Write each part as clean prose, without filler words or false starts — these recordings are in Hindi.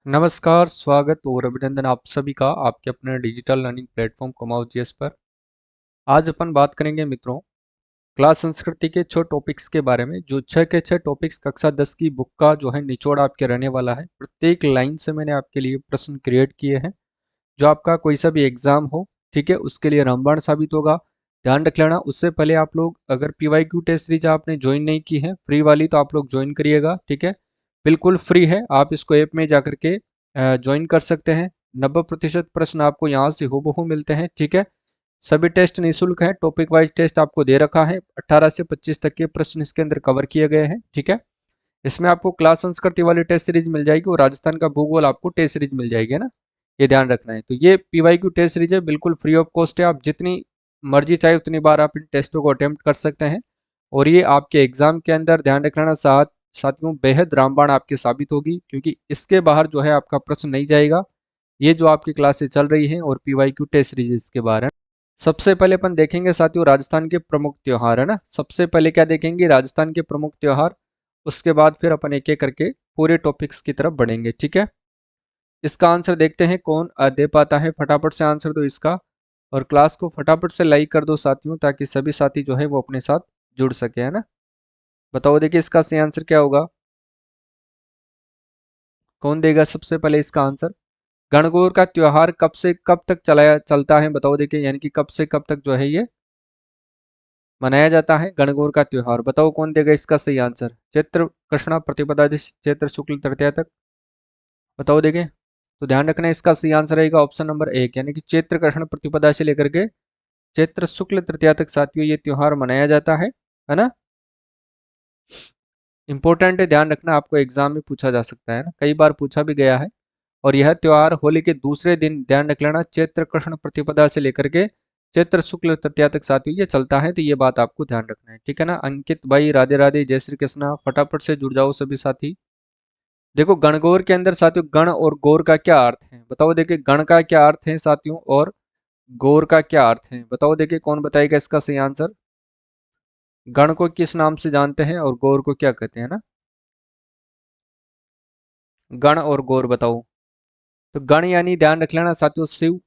नमस्कार, स्वागत और अभिनंदन आप सभी का आपके अपने डिजिटल लर्निंग प्लेटफॉर्म कमाओ जीएस पर। आज अपन बात करेंगे मित्रों क्लास संस्कृति के 6 टॉपिक्स के बारे में। जो 6 के 6 टॉपिक्स कक्षा 10 की बुक का जो है निचोड़ आपके रहने वाला है। प्रत्येक लाइन से मैंने आपके लिए प्रश्न क्रिएट किए हैं जो आपका कोई सा भी एग्जाम हो, ठीक है, उसके लिए रामबाण साबित होगा। ध्यान रख लेना, उससे पहले आप लोग अगर PYQ टेस्ट सीरीज आपने ज्वाइन नहीं की है फ्री वाली तो आप लोग ज्वाइन करिएगा, ठीक है। बिल्कुल फ्री है, आप इसको ऐप में जाकर के ज्वाइन कर सकते हैं। 90% प्रश्न आपको यहाँ से हूबहू मिलते हैं, ठीक है। सभी टेस्ट निःशुल्क है, टॉपिक वाइज टेस्ट आपको दे रखा है। 18 से 25 तक के प्रश्न इसके अंदर कवर किए गए हैं, ठीक है। इसमें आपको क्लास संस्कृति वाली टेस्ट सीरीज मिल जाएगी और राजस्थान का भूगोल आपको टेस्ट सीरीज मिल जाएगी, है ना। ये ध्यान रखना है। तो ये PYQ टेस्ट सीरीज है, बिल्कुल फ्री ऑफ कॉस्ट है। आप जितनी मर्जी चाहे उतनी बार आप इन टेस्टों को अटेम्प्ट कर सकते हैं और ये आपके एग्जाम के अंदर ध्यान रखना साथियों बेहद रामबाण आपकी साबित होगी, क्योंकि इसके बाहर जो है आपका प्रश्न नहीं जाएगा। ये जो आपकी क्लासेस चल रही हैं और PYQ टेस्ट सीरीज के बारे में सबसे पहले अपन देखेंगे साथियों राजस्थान के प्रमुख त्योहार, है ना। सबसे पहले क्या देखेंगे, राजस्थान के प्रमुख त्योहार। उसके बाद फिर अपन एक एक करके पूरे टॉपिक्स की तरफ बढ़ेंगे, ठीक है। इसका आंसर देखते हैं कौन दे पाता है। फटाफट से आंसर दो इसका और क्लास को फटाफट से लाइक कर दो साथियों, ताकि सभी साथी जो है वो अपने साथ जुड़ सके, है ना। बताओ देखिए इसका सही आंसर क्या होगा, कौन देगा सबसे पहले इसका आंसर। गणगौर का त्योहार कब से कब तक चलता है, बताओ देखिए, यानी कि कब से कब तक जो है ये मनाया जाता है गणगौर का त्योहार। बताओ कौन देगा इसका सही आंसर। चैत्र कृष्णा प्रतिपदा चैत्र शुक्ल तृतीया तक, बताओ देखें। तो ध्यान रखना इसका सही आंसर रहेगा ऑप्शन नंबर 1, यानी कि चैत्र कृष्ण प्रतिपदा से लेकर के चैत्र शुक्ल तृतीया तक साथियों ये त्योहार मनाया जाता है ना। इंपॉर्टेंट है, ध्यान रखना, आपको एग्जाम में पूछा जा सकता है ना, कई बार पूछा भी गया है। और यह त्योहार होली के दूसरे दिन, ध्यान रख लेना, चैत्र कृष्ण प्रतिपदा से लेकर के चैत्र शुक्ल तृतीया तक साथियों ये चलता है। तो ये बात आपको ध्यान रखना है, ठीक है ना। अंकित भाई राधे राधे, जय श्री कृष्णा, फटाफट से जुड़ जाओ सभी साथी। देखो गणगौर के अंदर साथियों गण और गौर का क्या अर्थ है, बताओ देखिए। गण का क्या अर्थ है साथियों और गौर का क्या अर्थ है, बताओ देखिए, कौन बताएगा इसका सही आंसर। गण को किस नाम से जानते हैं और गौर को क्या कहते हैं ना। गण और गौर बताओ। तो गण यानी ध्यान रख लेना साथियों शिव,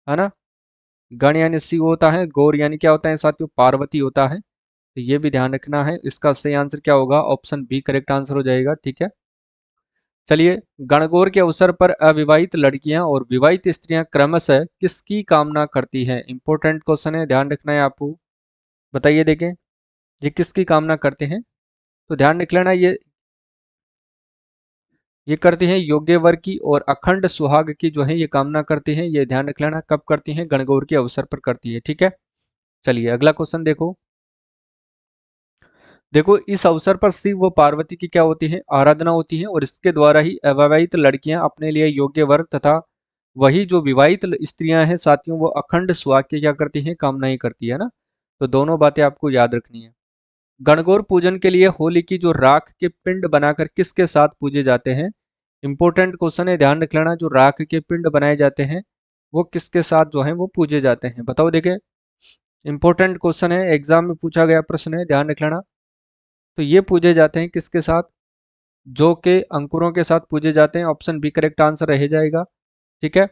है ना। गण यानी शिव होता है, गौर यानी क्या होता है साथियों, पार्वती होता है। तो ये भी ध्यान रखना है। इसका सही आंसर क्या होगा, ऑप्शन बी करेक्ट आंसर हो जाएगा, ठीक है। चलिए, गणगौर के अवसर पर अविवाहित लड़कियां और विवाहित स्त्रियां क्रमशः किसकी कामना करती है। इंपॉर्टेंट क्वेश्चन है, ध्यान रखना है आपको। बताइए देखें, ये किसकी कामना करते हैं। तो ध्यान रख लेना, ये करती हैं योग्य वर की और अखंड सुहाग की जो है ये कामना करती हैं। ये ध्यान रख लेना कब करती हैं, गणगौर के अवसर पर करती है, ठीक है। चलिए अगला क्वेश्चन देखो। देखो इस अवसर पर शिव व पार्वती की क्या होती है, आराधना होती है और इसके द्वारा ही अविवाहित लड़कियां अपने लिए योग्य वर तथा वही जो विवाहित स्त्रियां हैं साथियों वो अखंड सुहाग की क्या करती हैं, कामनाएं करती है ना। तो दोनों बातें आपको याद रखनी है। गणगौर पूजन के लिए होली की जो राख के पिंड बनाकर किसके साथ पूजे जाते हैं। इंपॉर्टेंट क्वेश्चन है, ध्यान रख लेना, जो राख के पिंड बनाए जाते हैं वो किसके साथ जो है वो पूजे जाते हैं, बताओ देखें। इंपॉर्टेंट क्वेश्चन है, एग्जाम में पूछा गया प्रश्न है, ध्यान रख लेना। तो ये पूजे जाते हैं किसके साथ, जो के अंकुरों के साथ पूजे जाते हैं। ऑप्शन बी करेक्ट आंसर रह जाएगा, ठीक है।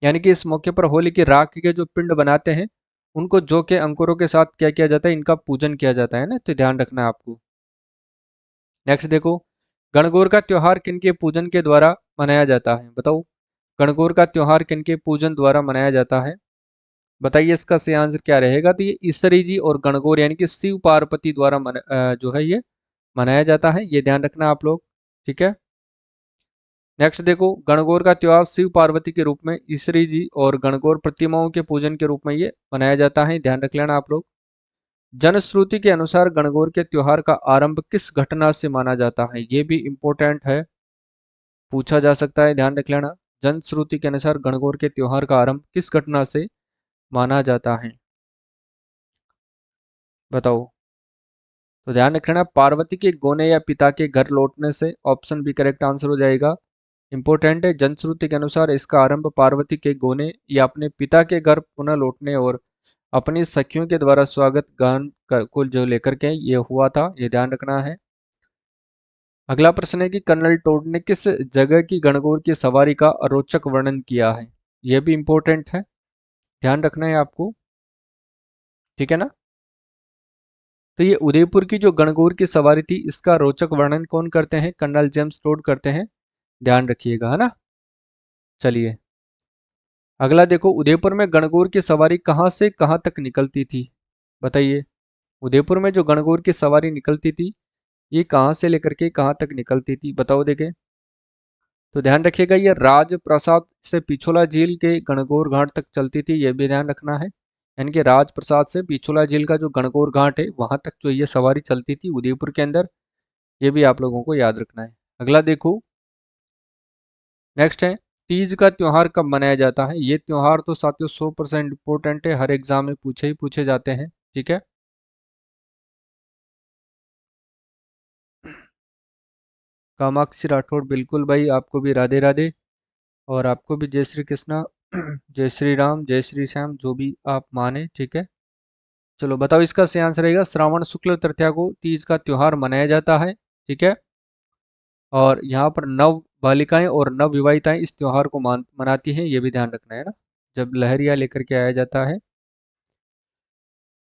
यानी कि इस मौके पर होली की राख के जो पिंड बनाते हैं उनको जो के अंकुरों के साथ क्या किया जाता है, इनका पूजन किया जाता है ना। तो ध्यान रखना है आपको। नेक्स्ट देखो, गणगौर का त्योहार किनके पूजन के द्वारा मनाया जाता है, बताओ। गणगौर का त्योहार किनके पूजन द्वारा मनाया जाता है, बताइए इसका सही आंसर क्या रहेगा। तो ये ईसरी जी और गणगौर यानी कि शिव पार्वती द्वारा जो है ये मनाया जाता है। ये ध्यान रखना आप लोग, ठीक है। नेक्स्ट देखो, गणगौर का त्योहार शिव पार्वती के रूप में, ईसरी जी और गणगौर प्रतिमाओं के पूजन के रूप में ये मनाया जाता है। ध्यान रख लेना आप लोग। जनश्रुति के अनुसार गणगौर के त्योहार का आरंभ किस घटना से माना जाता है, ये भी इम्पोर्टेंट है, पूछा जा सकता है, ध्यान रख लेना। जनश्रुति के अनुसार गणगौर के त्योहार का आरंभ किस घटना से माना जाता है, बताओ। तो ध्यान रख लेना, पार्वती के गोने या पिता के घर लौटने से, ऑप्शन बी करेक्ट आंसर हो जाएगा। इंपॉर्टेंट है, जनश्रुति के अनुसार इसका आरंभ पार्वती के गोने या अपने पिता के घर पुनः लौटने और अपनी सखियों के द्वारा स्वागत गान को जो लेकर के ये हुआ था, ये ध्यान रखना है। अगला प्रश्न है कि कर्नल टोड ने किस जगह की गणगौर की सवारी का रोचक वर्णन किया है। यह भी इंपॉर्टेंट है, ध्यान रखना है आपको, ठीक है ना। तो ये उदयपुर की जो गणगौर की सवारी थी, इसका रोचक वर्णन कौन करते हैं? कर्नल जेम्स टोड करते हैं, ध्यान रखिएगा, है ना। चलिए अगला देखो, उदयपुर में गणगौर की सवारी कहाँ से कहाँ तक निकलती थी, बताइए। उदयपुर में जो गणगौर की सवारी निकलती थी, ये कहाँ से लेकर के कहाँ तक निकलती थी, बताओ देखें। तो ध्यान रखिएगा, ये राजप्रसाद से पिछोला झील के गणगौर घाट तक चलती थी, ये भी ध्यान रखना है। यानी कि राजप्रसाद से पिछोला झील का जो गणगौर घाट है, वहां तक जो ये सवारी चलती थी उदयपुर के अंदर, ये भी आप लोगों को याद रखना है। अगला देखो, नेक्स्ट है, तीज का त्योहार कब मनाया जाता है। ये त्योहार तो साथियों 100% इम्पोर्टेंट है, हर एग्जाम में पूछे ही पूछे जाते हैं, ठीक है। कामाक्षी राठौड़, बिल्कुल भाई, आपको भी राधे राधे, और आपको भी जय श्री कृष्णा, जय श्री राम, जय श्री श्याम, जो भी आप माने, ठीक है। चलो बताओ, इसका सही आंसर रहेगा श्रावण शुक्ल तृतीया को तीज का त्योहार मनाया जाता है, ठीक है। और यहाँ पर नव बालिकाएं और नव विवाहिताएं इस त्योहार को मनाती हैं, ये भी ध्यान रखना है ना, जब लहरिया लेकर के आया जाता है।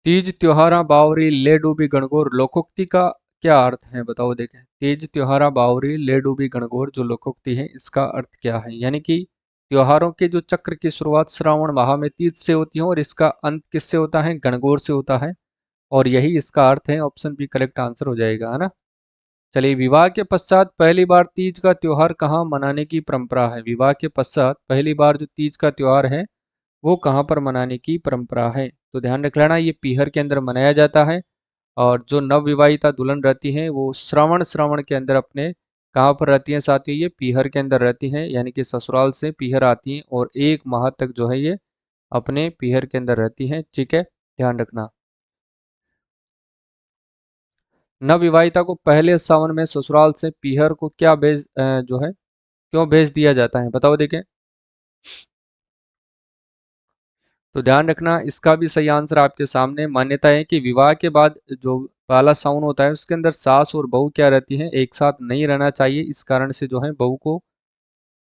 तीज त्योहारा बावरी ले डूबी गणगौर लोकोक्ति का क्या अर्थ है, बताओ देखें। तीज त्योहारा बावरी ले डूबी गणगौर जो लोकोक्ति है, इसका अर्थ क्या है। यानी कि त्योहारों के जो चक्र की शुरुआत श्रावण माह में तीज से होती है और इसका अंत किससे होता है, गणगौर से होता है, और यही इसका अर्थ है। ऑप्शन बी करेक्ट आंसर हो जाएगा, है ना। चलिए, विवाह के पश्चात पहली बार तीज का त्योहार कहाँ मनाने की परंपरा है। विवाह के पश्चात पहली बार जो तीज का त्योहार है, वो कहाँ पर मनाने की परंपरा है। तो ध्यान रख लेना, ये पीहर के अंदर मनाया जाता है। और जो नवविवाहिता दुल्हन रहती हैं, वो श्रावण श्रावण के अंदर अपने कहाँ पर रहती हैं साथियों, ये पीहर के अंदर रहती हैं, यानी कि ससुराल से पीहर आती हैं और 1 माह तक जो है ये अपने पीहर के अंदर रहती हैं, ठीक है, ध्यान रखना। नवविवाहिता को पहले सावन में ससुराल से पीहर को क्या जो है क्यों भेज दिया जाता है, बताओ देखें। तो ध्यान रखना, इसका भी सही आंसर आपके सामने। मान्यता है कि विवाह के बाद जो पहला सावन होता है, उसके अंदर सास और बहू क्या रहती हैं, एक साथ नहीं रहना चाहिए, इस कारण से जो है बहू को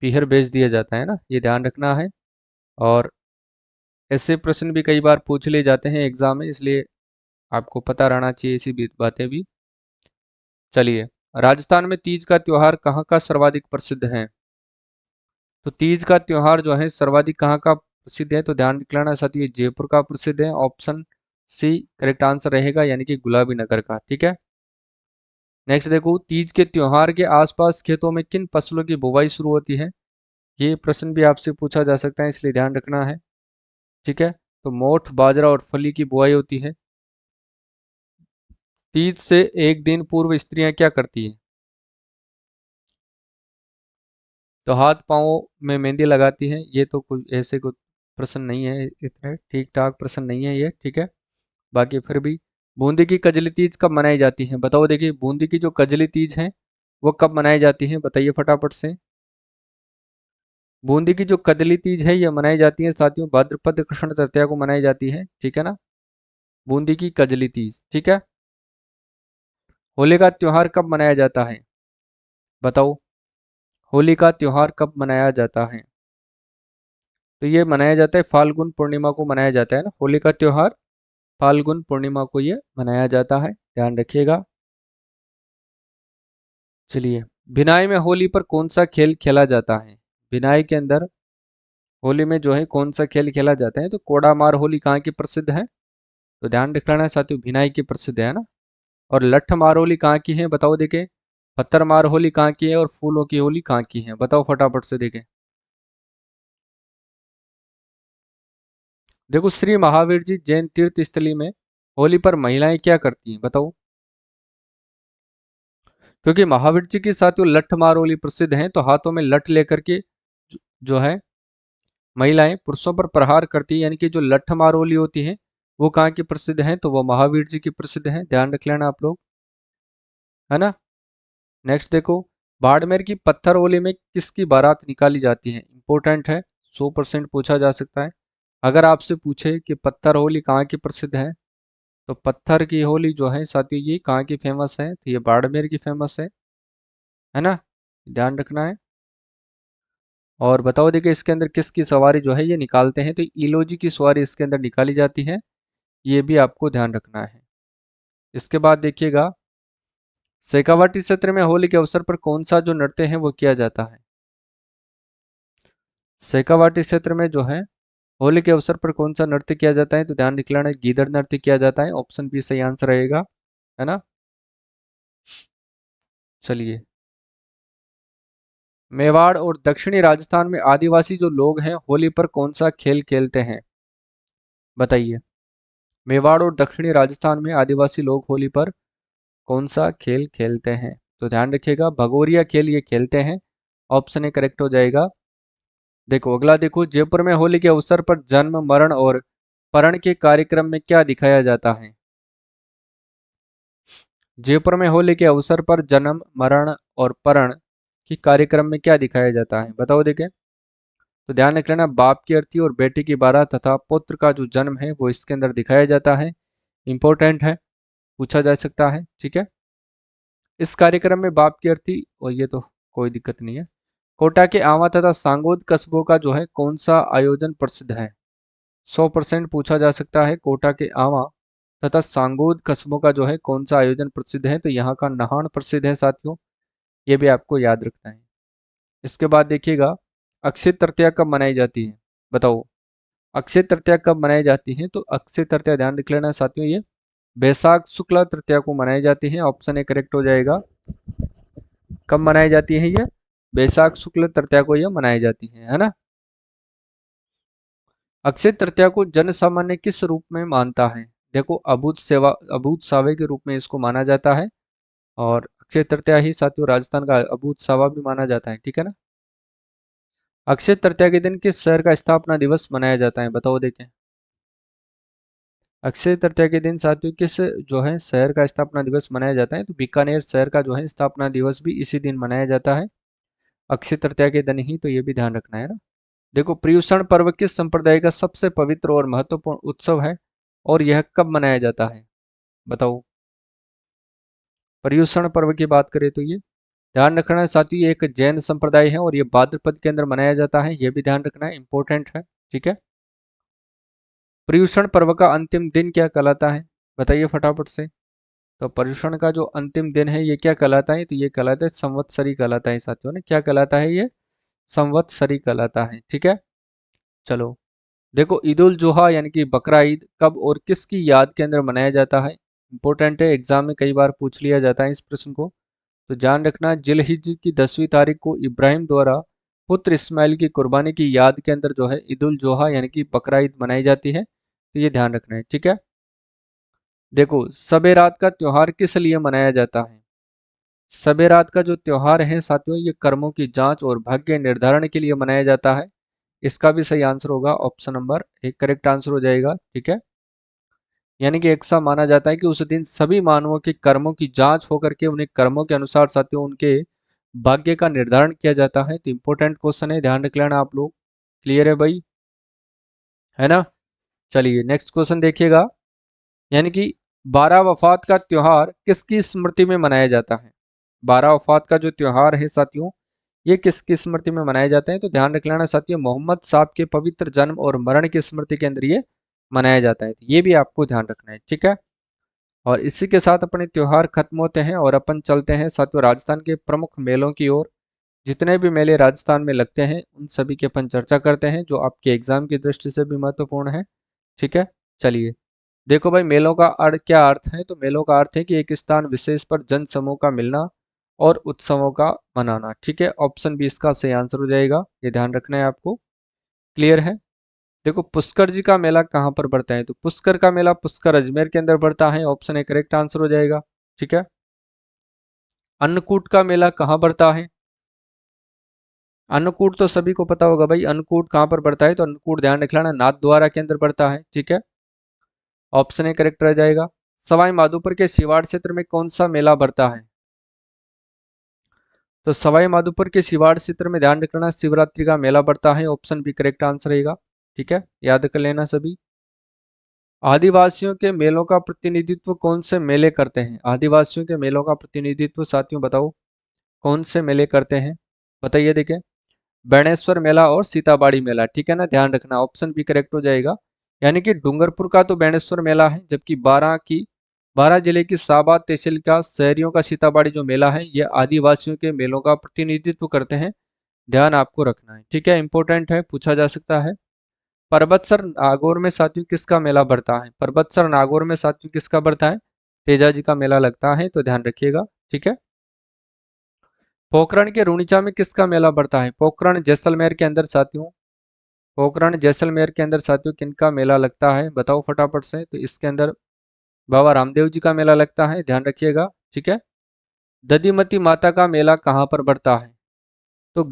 पीहर भेज दिया जाता है ना, ये ध्यान रखना है। और ऐसे प्रश्न भी कई बार पूछ लिए जाते हैं एग्जाम में, इसलिए आपको पता रहना चाहिए ऐसी भी बातें भी। चलिए, राजस्थान में तीज का त्योहार कहाँ का सर्वाधिक प्रसिद्ध है। तो तीज का त्योहार जो है सर्वाधिक कहाँ का प्रसिद्ध है, तो ध्यान रखना साथियों, ये जयपुर का प्रसिद्ध है। ऑप्शन सी करेक्ट आंसर रहेगा, यानी कि गुलाबी नगर का, ठीक है। नेक्स्ट देखो, तीज के त्योहार के आसपास खेतों में किन फसलों की बुवाई शुरू होती है। ये प्रश्न भी आपसे पूछा जा सकता है, इसलिए ध्यान रखना है, ठीक है। तो मोठ, बाजरा और फली की बुआई होती है। तीज से एक दिन पूर्व स्त्रियां क्या करती हैं। तो हाथ पांव में मेहंदी लगाती हैं। ये तो कोई ऐसे कोई प्रश्न नहीं है, इतने ठीक ठाक प्रश्न नहीं है ये, ठीक है। बाकी फिर भी, बूंदी की कजली तीज कब मनाई जाती है, बताओ देखिए। बूंदी की जो कजली तीज है, वो कब मनाई जाती है, बताइए फटाफट से। बूंदी की जो कजली तीज है, ये मनाई जाती है साथियों भाद्रपद कृष्ण तृतीया को मनाई जाती है, ठीक है ना। बूंदी की कजली तीज, ठीक है। होली का त्योहार कब मनाया जाता है, बताओ। होली का त्योहार कब मनाया जाता है। तो ये मनाया जाता है फाल्गुन पूर्णिमा को मनाया जाता है ना, होली का त्योहार फाल्गुन पूर्णिमा को ये मनाया जाता है, ध्यान रखिएगा। चलिए, भिनाई में होली पर कौन सा खेल खेला जाता है। भिनाई के अंदर होली में जो है कौन सा खेल खेला जाता है, तो कोड़ा मार होली कहाँ की प्रसिद्ध है। तो ध्यान रखना है साथियों, भिनाई की प्रसिद्ध है ना। और लठ मार होली कहाँ की है, बताओ देखे। पत्थर मार होली कहाँ की है और फूलों की होली कहाँ की है, बताओ फटाफट से देखें। देखो, श्री महावीर जी जैन तीर्थ स्थली में होली पर महिलाएं क्या करती हैं, बताओ। क्योंकि महावीर जी के साथ वो लठ मार होली प्रसिद्ध हैं, तो हाथों में लठ लेकर के जो है महिलाएं पुरुषों पर प्रहार करती है, यानी कि जो लठ मार होली होती है, वो कहाँ की प्रसिद्ध है, तो वो महावीर जी की प्रसिद्ध है, ध्यान रख लेना आप लोग, है ना। नेक्स्ट देखो, बाड़मेर की पत्थर होली में किसकी बारात निकाली जाती है, इंपॉर्टेंट है, 100% पूछा जा सकता है। अगर आपसे पूछे कि पत्थर होली कहाँ की प्रसिद्ध है, तो पत्थर की होली जो है साथियों, ये कहाँ की फेमस है, तो ये बाड़मेर की फेमस है। है ना, ध्यान रखना है। और बताओ देखिए इसके अंदर किसकी सवारी जो है ये निकालते हैं, तो इलोजी की सवारी इसके अंदर निकाली जाती है, ये भी आपको ध्यान रखना है। इसके बाद देखिएगा शेखावाटी क्षेत्र में होली के अवसर पर कौन सा जो नृत्य है वो किया जाता है। शेखावाटी क्षेत्र में जो है होली के अवसर पर कौन सा नृत्य किया जाता है, तो ध्यान दिखलाना, गीदड़ नृत्य किया जाता है, ऑप्शन बी सही आंसर रहेगा, है ना। चलिए, मेवाड़ और दक्षिणी राजस्थान में आदिवासी जो लोग हैं होली पर कौन सा खेल खेलते हैं, बताइए। मेवाड़ और दक्षिणी राजस्थान में आदिवासी लोग होली पर कौन सा खेल खेलते हैं, तो ध्यान रखिएगा भगोरिया खेल ये खेलते हैं, ऑप्शन ए करेक्ट हो जाएगा। देखो अगला, देखो जयपुर में होली के अवसर पर जन्म मरण और परण के कार्यक्रम में क्या दिखाया जाता है। जयपुर में होली के अवसर पर जन्म मरण और परण की कार्यक्रम में क्या दिखाया जाता है, बताओ देखें। तो ध्यान रख लेना, बाप की अर्थी और बेटी की बारात तथा पुत्र का जो जन्म है वो इसके अंदर दिखाया जाता है, इंपॉर्टेंट है, पूछा जा सकता है, ठीक है। इस कार्यक्रम में बाप की अर्थी, और ये तो कोई दिक्कत नहीं है। कोटा के आंवला तथा सांगोद कस्बों का जो है कौन सा आयोजन प्रसिद्ध है, 100% पूछा जा सकता है। कोटा के आंवला तथा सांगोद कस्बों का जो है कौन सा आयोजन प्रसिद्ध है, तो यहाँ का नहान प्रसिद्ध है साथियों, ये भी आपको याद रखना है। इसके बाद देखिएगा अक्षय तृतीया कब मनाई जाती है, बताओ। अक्षय तृतीया कब मनाई जाती है, तो अक्षय तृतीया ध्यान रख लेना साथियों, ये बैसाख शुक्ला तृतीया को मनाई जाती है, ऑप्शन ए करेक्ट हो जाएगा। कब मनाई जाती है ये, बैसाख शुक्ल तृतीया को ये मनाई जाती है ना। अक्षय तृतीया को जन सामान्य किस रूप में मानता है, देखो अभूत सेवा अभूत सावे के रूप में इसको माना जाता है, और अक्षय तृतीया ही साथियों राजस्थान का अभूत सावा भी माना जाता है, ठीक है ना। अक्षय तृतीया के दिन किस शहर का स्थापना दिवस मनाया जाता है, बताओ देखें। अक्षय तृतीया के दिन साथियों किस जो है शहर का स्थापना दिवस मनाया जाता है, तो बीकानेर शहर का जो है स्थापना दिवस भी इसी दिन मनाया जाता है, अक्षय तृतीया के दिन ही, तो ये भी ध्यान रखना है ना। देखो पर्युषण पर्व किस संप्रदाय का सबसे पवित्र और महत्वपूर्ण उत्सव है, और यह कब मनाया जाता है, बताओ। पर्युषण पर्व की बात करें तो ये ध्यान रखना है साथियों, ये एक जैन संप्रदाय है और ये भाद्रपद के अंदर मनाया जाता है, ये भी ध्यान रखना है, इंपॉर्टेंट है, ठीक है। पर्युषण पर्व का अंतिम दिन क्या कहलाता है, बताइए फटाफट से। तो पर्युषण का जो अंतिम दिन है ये क्या कहलाता है, तो ये कहलाता है संवत्सरी कहलाता है साथियों ने, क्या कहलाता है ये, संवत्सरी कहलाता है, ठीक है। चलो, देखो ईद उल जुहा यानी कि बकरा ईद कब और किसकी याद के अंदर मनाया जाता है, इंपॉर्टेंट है, एग्जाम में कई बार पूछ लिया जाता है इस प्रश्न को। तो ध्यान रखना, जिलहिज की 10वीं तारीख को इब्राहिम द्वारा पुत्र इस्माइल की कुर्बानी की याद के अंदर जो है ईद उल जुहा यानी कि बकरा ईद मनाई जाती है, तो ये ध्यान रखना है, ठीक है। देखो सबे रात का त्योहार किस लिए मनाया जाता है, सबे रात का जो त्योहार है साथियों ये कर्मों की जांच और भाग्य निर्धारण के लिए मनाया जाता है, इसका भी सही आंसर होगा, ऑप्शन नंबर एक करेक्ट आंसर हो जाएगा, ठीक है। यानी कि ऐसा माना जाता है कि उस दिन सभी मानवों के कर्मों की जांच होकर के उन्हें कर्मों के अनुसार साथियों उनके भाग्य का निर्धारण किया जाता है, तो इंपॉर्टेंट क्वेश्चन है, ध्यान रख लेना आप लोग, क्लियर है भाई, है ना। चलिए नेक्स्ट क्वेश्चन देखिएगा, यानी कि बारह वफात का त्योहार किसकी स्मृति में मनाया जाता है, बारह वफात का जो त्योहार है साथियों ये किसकी स्मृति में मनाए जाते हैं, तो ध्यान रख लेना साथियों मोहम्मद साहब के पवित्र जन्म और मरण की स्मृति के अंदर ये मनाया जाता है, ये भी आपको ध्यान रखना है, ठीक है। और इसी के साथ अपने त्योहार खत्म होते हैं और अपन चलते हैं साथियों राजस्थान के प्रमुख मेलों की ओर, जितने भी मेले राजस्थान में लगते हैं उन सभी की अपन चर्चा करते हैं जो आपके एग्जाम की दृष्टि से भी महत्वपूर्ण है, ठीक है। चलिए, देखो भाई मेलों का अर्थ क्या अर्थ है, तो मेलों का अर्थ है कि एक स्थान विशेष पर जन समूह का मिलना और उत्सवों का मनाना, ठीक है, ऑप्शन बी इसका सही आंसर हो जाएगा, ये ध्यान रखना है आपको, क्लियर है। देखो पुष्कर जी का मेला कहाँ पर पड़ता है, तो पुष्कर का मेला पुष्कर अजमेर के अंदर पड़ता है, ऑप्शन ए करेक्ट आंसर हो जाएगा, ठीक है। अन्नकूट का मेला कहाँ पड़ता है, अन्नकूट तो सभी को पता होगा भाई, अन्नकूट कहाँ पर पड़ता है, तो अन्नकूट ध्यान रख लेना नाथ द्वारा के अंदर पड़ता है, ठीक है, ऑप्शन ए करेक्ट रह जाएगा। सवाई माधोपुर के सिवाड़ क्षेत्र में कौन सा मेला पड़ता है, तो सवाई माधोपुर के सिवाड़ क्षेत्र में ध्यान रखना शिवरात्रि का मेला पड़ता है, ऑप्शन बी करेक्ट आंसर रहेगा, ठीक है, याद कर लेना सभी। आदिवासियों के मेलों का प्रतिनिधित्व कौन से मेले करते हैं, आदिवासियों के मेलों का प्रतिनिधित्व साथियों बताओ। कौन से मेले करते हैं? बताइए देखिए। बेणेश्वर मेला और सीताबाड़ी मेला, ठीक है ना, ध्यान रखना, ऑप्शन बी करेक्ट हो जाएगा। यानी कि डूंगरपुर का तो बेणेश्वर मेला है, जबकि बारह जिले की साबा तहसील का शहरियों का सीताबाड़ी जो मेला है ये आदिवासियों के मेलों का प्रतिनिधित्व करते हैं। ध्यान आपको रखना है, ठीक है, इंपॉर्टेंट है, पूछा जा सकता है। परबतसर नागौर में साथियों किसका मेला बढ़ता है? परबतसर नागौर में साथियों किसका बढ़ता है? तेजा जी का मेला लगता है, तो ध्यान रखिएगा, ठीक है। पोखरण के रूणीचा में किसका मेला बढ़ता है? पोखरण जैसलमेर के अंदर साथियों, पोखरण जैसलमेर के अंदर साथियों किनका मेला लगता है? बताओ फटाफट से। तो इसके अंदर बाबा रामदेव जी का मेला लगता है, ध्यान रखिएगा, ठीक है। दधिमती माता का मेला कहाँ पर बढ़ता है? तो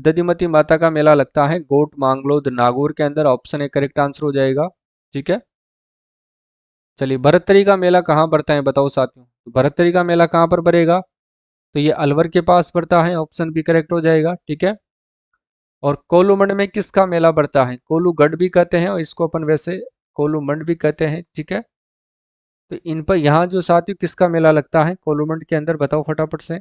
दधिमती माता का मेला लगता है गोट मांगलोद नागौर के अंदर, ऑप्शन ए करेक्ट आंसर हो जाएगा, ठीक है। चलिए, भरतरी का मेला कहाँ पड़ता है बताओ साथियों? तो भरतरी का मेला कहाँ पर पड़ेगा? तो ये अलवर के पास पड़ता है, ऑप्शन बी करेक्ट हो जाएगा, ठीक है। और कोलूमंड में किसका मेला पड़ता है? कोलूगढ़ भी कहते हैं और इसको अपन वैसे कोलूमंड भी कहते हैं, ठीक है। तो इन पर यहाँ जो साथियों किसका मेला लगता है कोलूमंड के अंदर? बताओ फटाफट से।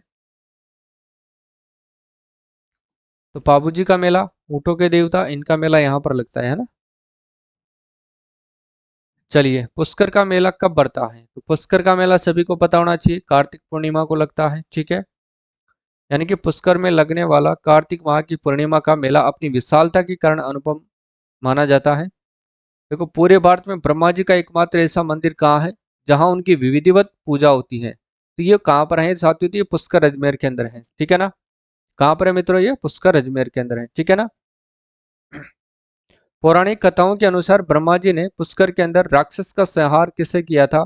तो पाबू जी का मेला, ऊँटों के देवता, इनका मेला यहाँ पर लगता है ना। चलिए, पुष्कर का मेला कब बढ़ता है? तो पुष्कर का मेला सभी को पता होना चाहिए, कार्तिक पूर्णिमा को लगता है, ठीक है। यानी कि पुष्कर में लगने वाला कार्तिक माह की पूर्णिमा का मेला अपनी विशालता के कारण अनुपम माना जाता है। देखो, पूरे भारत में ब्रह्मा जी का एकमात्र ऐसा मंदिर कहाँ है जहां उनकी विधिवत पूजा होती है? तो ये कहाँ पर है साथियों? तो ये पुष्कर अजमेर के अंदर है, ठीक है ना। कहाँ पर है मित्रों? ये पुष्कर अजमेर के अंदर है, ठीक है ना। पौराणिक कथाओं के अनुसार ब्रह्मा जी ने पुष्कर के अंदर राक्षस का संहार किससे किया था?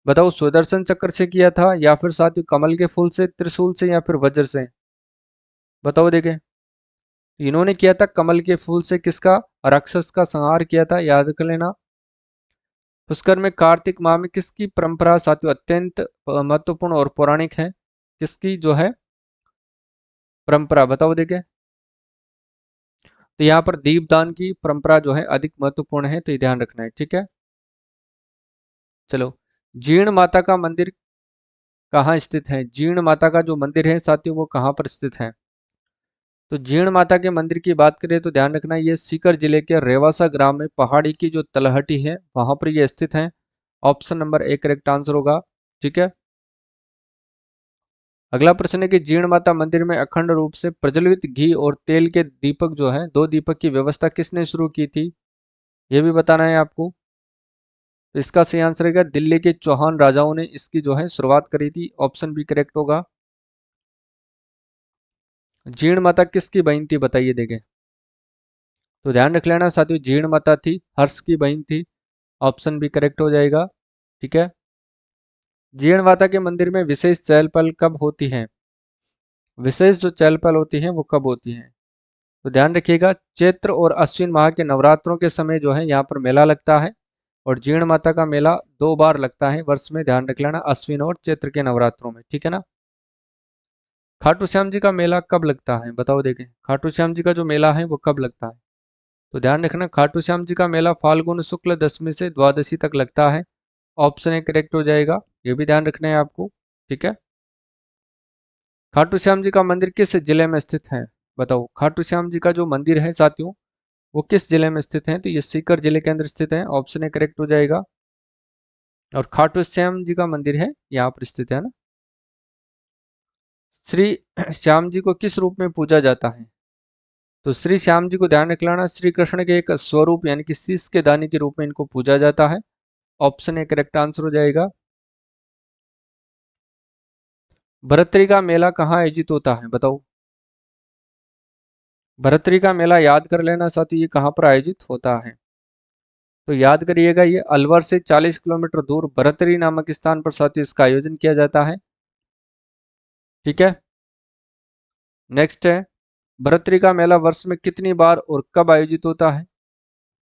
बताओ, सुदर्शन चक्र से किया था, या फिर साथियों कमल के फूल से, त्रिशूल से, या फिर वज्र से? बताओ देखें। इन्होंने किया था कमल के फूल से, किसका? राक्षस का संहार किया था, याद कर लेना। पुष्कर में कार्तिक माह में किसकी परंपरा साथियों अत्यंत महत्वपूर्ण और पौराणिक है? किसकी जो है परंपरा, बताओ देखें। तो यहाँ पर दीपदान की परंपरा जो है अधिक महत्वपूर्ण है, तो ये ध्यान रखना है, ठीक है। चलो, जीर्ण माता का मंदिर कहाँ स्थित है? जीर्ण माता का जो मंदिर है साथियों वो कहाँ पर स्थित है? तो जीर्ण माता के मंदिर की बात करें तो ध्यान रखना, ये सीकर जिले के रेवासा ग्राम में पहाड़ी की जो तलहटी है वहां पर ये स्थित है। Option number A correct answer होगा, ठीक है। अगला प्रश्न है कि जीर्ण माता मंदिर में अखंड रूप से प्रज्वलित घी और तेल के दीपक जो है, दो दीपक की व्यवस्था किसने शुरू की थी? ये भी बताना है आपको। तो इसका सही आंसर है दिल्ली के चौहान राजाओं ने इसकी जो है शुरुआत करी थी, ऑप्शन बी करेक्ट होगा। जीर्ण माता किसकी बहन थी बताइए देखें। तो ध्यान रख लेना साथियों, जीर्ण माता थी हर्ष की बहन थी, ऑप्शन बी करेक्ट हो जाएगा, ठीक है। जीर्ण माता के मंदिर में विशेष चहल पहल कब होती है? विशेष जो चहल पहल होती है वो कब होती है? तो ध्यान रखिएगा, चैत्र और अश्विन माह के नवरात्रों के समय जो है यहाँ पर मेला लगता है। और जीर्ण माता का मेला दो बार लगता है वर्ष में, ध्यान रख लेना, अश्विन और चैत्र के नवरात्रों में, ठीक है ना। खाटू श्याम जी का मेला कब लगता है? बताओ देखें, खाटू श्याम जी का जो मेला है वो कब लगता है? तो ध्यान रखना, खाटू श्याम जी का मेला फाल्गुन शुक्ल दशमी से द्वादशी तक लगता है, ऑप्शन ए करेक्ट हो जाएगा, ये भी ध्यान रखना है आपको, ठीक है। खाटू श्याम जी का मंदिर किस जिले में स्थित है? बताओ, खाटू श्याम जी का जो मंदिर है साथियों वो किस जिले में स्थित है? तो ये सीकर जिले के अंदर स्थित है, ऑप्शन ए करेक्ट हो जाएगा। और खाटू श्याम जी का मंदिर है यहाँ पर स्थित है ना। श्री श्याम जी को किस रूप में पूजा जाता है? तो श्री श्याम जी को ध्यान रख लेना, श्री कृष्ण के एक स्वरूप यानी कि शीश के दाने के रूप में इनको पूजा जाता है, ऑप्शन ए करेक्ट आंसर हो जाएगा। भरतरी का मेला कहाँ आयोजित होता है? बताओ, भरतरी का मेला याद कर लेना साथी, ये कहाँ पर आयोजित होता है? तो याद करिएगा, ये अलवर से 40 किलोमीटर दूर भरतरी नामक स्थान पर साथी इसका आयोजन किया जाता है, ठीक है। नेक्स्ट है, भरतरी का मेला वर्ष में कितनी बार और कब आयोजित होता है?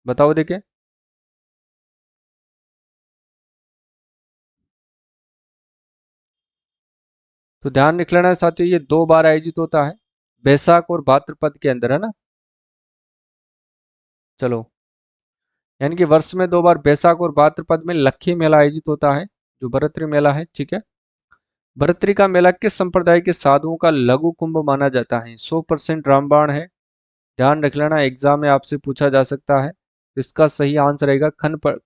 बताओ देखें। तो ध्यान रख लेना साथियों, ये दो बार आयोजित होता है, बैसाख और भाद्रपद के अंदर, है ना। चलो, यानी कि वर्ष में दो बार बैसाख और भाद्रपद में लक्खी मेला आयोजित होता है, जो भरतरी मेला है, ठीक है। भर्तृ का मेला किस संप्रदाय के साधुओं का लघु कुंभ माना जाता है? 100% रामबाण है। ध्यान रख लेना, एग्जाम में आपसे पूछा जा सकता है। इसका सही आंसर रहेगा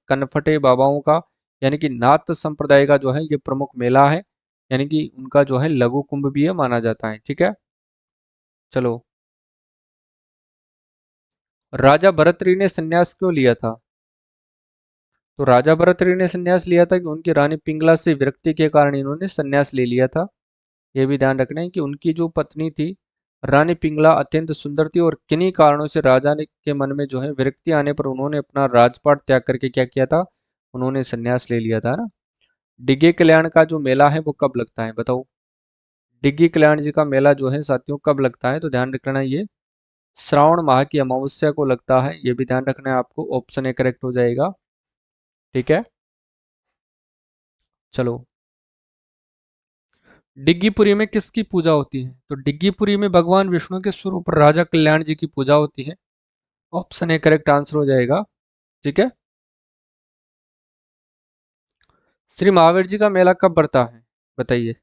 कनफटे बाबाओं का, यानी कि नाथ संप्रदाय का जो है ये प्रमुख मेला है, यानी कि उनका जो है लघु कुंभ भी ये माना जाता है। ठीक है, चलो। राजा भरतरी ने संन्यास क्यों लिया था? तो राजा भरतरी ने संन्यास लिया था कि उनकी रानी पिंगला से विरक्ति के कारण इन्होंने संन्यास ले लिया था। यह भी ध्यान रखना है कि उनकी जो पत्नी थी रानी पिंगला अत्यंत सुंदर थी, और किन्हीं कारणों से राजा ने के मन में जो है विरक्ति आने पर उन्होंने अपना राजपाट त्याग करके क्या किया था, उन्होंने संन्यास ले लिया था ना। डिग्गी कल्याण का जो मेला है वो कब लगता है बताओ? डिग्गी कल्याण जी का मेला जो है साथियों कब लगता है? तो ध्यान रखना, ये श्रावण माह की अमावस्या को लगता है। ये भी ध्यान रखना है आपको, ऑप्शन ए करेक्ट हो जाएगा। ठीक है, चलो। डिग्गीपुरी में किसकी पूजा होती है? तो डिग्गीपुरी में भगवान विष्णु के स्वरूप राजा कल्याण जी की पूजा होती है। ऑप्शन ए करेक्ट आंसर हो जाएगा। ठीक है, श्री महावीर जी का मेला कब बढ़ता है बताइए?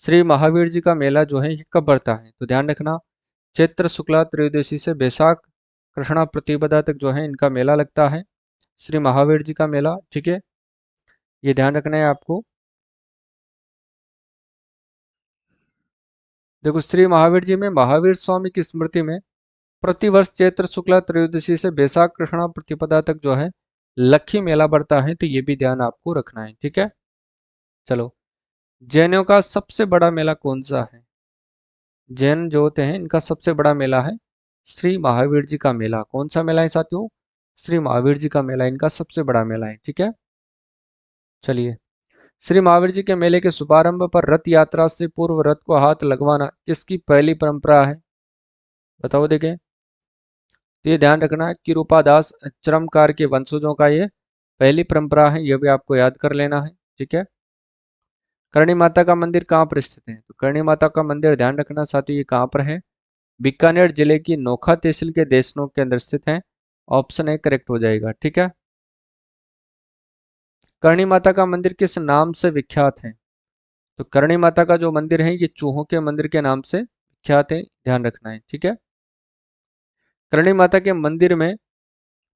श्री महावीर जी का मेला जो है ये कब बढ़ता है? तो ध्यान रखना, चैत्र शुक्ला त्रयोदशी से बैसाख कृष्णा प्रतिपदा तक जो है इनका मेला लगता है, श्री महावीर जी का मेला। ठीक है, ये ध्यान रखना है आपको। देखो, श्री महावीर जी में महावीर स्वामी की स्मृति में प्रतिवर्ष चैत्र शुक्ला त्रयोदशी से बैसाख कृष्णा प्रतिपदा तक जो है लक्खी मेला बढ़ता है, तो ये भी ध्यान आपको रखना है। ठीक है, चलो। जैनों का सबसे बड़ा मेला कौन सा है? जैन जो होते हैं इनका सबसे बड़ा मेला है श्री महावीर जी का मेला। कौन सा मेला है साथियों? श्री महावीर जी का मेला इनका सबसे बड़ा मेला है। ठीक है, चलिए। श्री महावीर जी के मेले के शुभारंभ पर रथ यात्रा से पूर्व रथ को हाथ लगवाना किसकी पहली परंपरा है? बताओ देखें। तो ये ध्यान रखना कि रूपादास चरमकार के वंशजों का ये पहली परंपरा है, यह भी आपको याद कर लेना है। ठीक है, करणी माता का मंदिर कहाँ पर स्थित है? तो करणी माता का मंदिर ध्यान रखना साथियों, ये कहाँ पर है? बीकानेर जिले की नोखा तहसील के देशनोक के अंदर स्थित है। ऑप्शन ए करेक्ट हो जाएगा। ठीक है, करणी माता का मंदिर किस नाम से विख्यात है? तो करणी माता का जो मंदिर है ये चूहों के मंदिर के नाम से विख्यात है, ध्यान रखना है। ठीक है, करणी माता के मंदिर में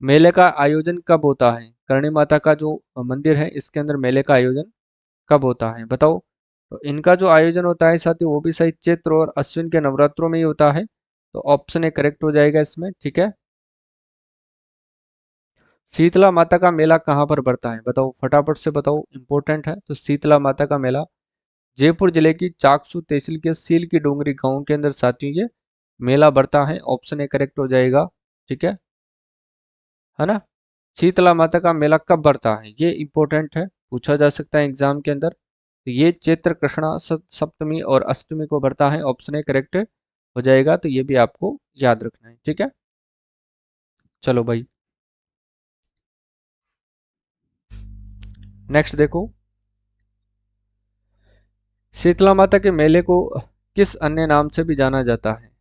मेले का आयोजन कब होता है? करणी माता का जो मंदिर है इसके अंदर मेले का आयोजन कब होता है बताओ? तो इनका जो आयोजन होता है साथियों वो भी सही चैत्र और अश्विन के नवरात्रों में ही होता है, तो ऑप्शन ए करेक्ट हो जाएगा इसमें। ठीक है, शीतला माता का मेला कहाँ पर पड़ता है बताओ, फटाफट से बताओ, इंपॉर्टेंट है। तो शीतला माता का मेला जयपुर जिले की चाकसू तहसील के सील की डोंगरी गांव के अंदर साथियों ये मेला बढ़ता है। ऑप्शन ए करेक्ट हो जाएगा। ठीक है ना। शीतला माता का मेला कब बढ़ता है ये इंपॉर्टेंट है, पूछा जा सकता है एग्जाम के अंदर। तो ये चैत्र कृष्णा सप्तमी और अष्टमी को बढ़ता है। ऑप्शन ए करेक्ट हो जाएगा, तो ये भी आपको याद रखना है। ठीक है, चलो भाई, नेक्स्ट देखो। शीतला माता के मेले को किस अन्य नाम से भी जाना जाता है?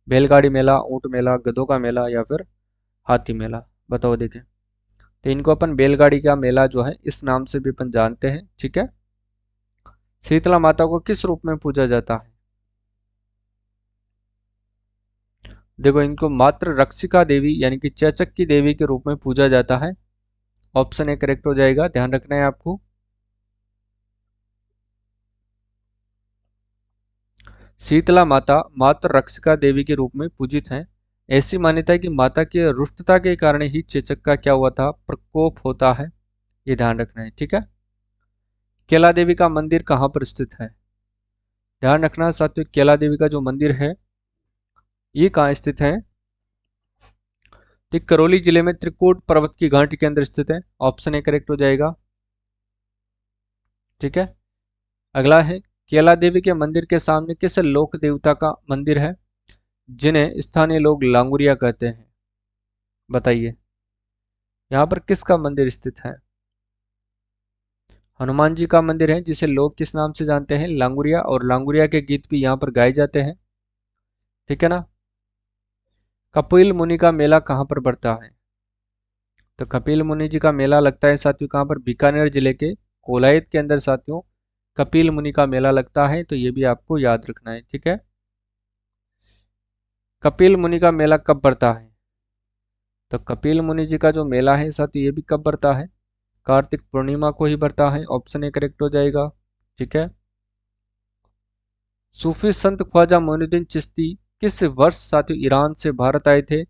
बैलगाड़ी मेला, ऊंट मेला, गधों का मेला, या फिर हाथी मेला? बताओ देखें। तो इनको अपन बैलगाड़ी का मेला जो है इस नाम से भी अपन जानते हैं। ठीक है, शीतला माता को किस रूप में पूजा जाता है? देखो, इनको मात्र रक्षिका देवी यानी कि चेचक की देवी के रूप में पूजा जाता है। ऑप्शन ए करेक्ट हो जाएगा, ध्यान रखना है आपको। शीतला माता मात्र रक्षिका देवी के रूप में पूजित हैं। ऐसी मान्यता है कि माता की रुष्टता के कारण ही चेचक का क्या हुआ था, प्रकोप होता है। ये ध्यान रखना है। ठीक है, केला देवी का मंदिर कहाँ पर स्थित है? ध्यान रखना साथियों, केला देवी का जो मंदिर है ये कहाँ स्थित है? तो करौली जिले में त्रिकूट पर्वत की घाटी के अंदर स्थित है। ऑप्शन ए करेक्ट हो जाएगा। ठीक है, अगला है, केला देवी के मंदिर के सामने किस लोक देवता का मंदिर है जिन्हें स्थानीय लोग लांगुरिया कहते हैं? बताइए, यहाँ पर किसका मंदिर स्थित है? हनुमान जी का मंदिर है जिसे लोग किस नाम से जानते हैं? लांगुरिया, और लांगुरिया के गीत भी यहाँ पर गाए जाते हैं। ठीक है ना। कपिल मुनि का मेला कहाँ पर पड़ता है? तो कपिल मुनि जी का मेला लगता है साथियों कहाँ पर? बीकानेर जिले के कोलायत के अंदर साथियों कपिल मुनि का मेला लगता है, तो ये भी आपको याद रखना है। ठीक है, कपिल मुनि का मेला कब पड़ता है? तो कपिल मुनि जी का जो मेला है साथी, ये भी कब पड़ता है? कार्तिक पूर्णिमा को ही पड़ता है। ऑप्शन ए करेक्ट हो जाएगा। ठीक है, सूफी संत ख्वाजा मोइनुद्दीन चिश्ती किस वर्ष साथियों ईरान से भारत आए थे?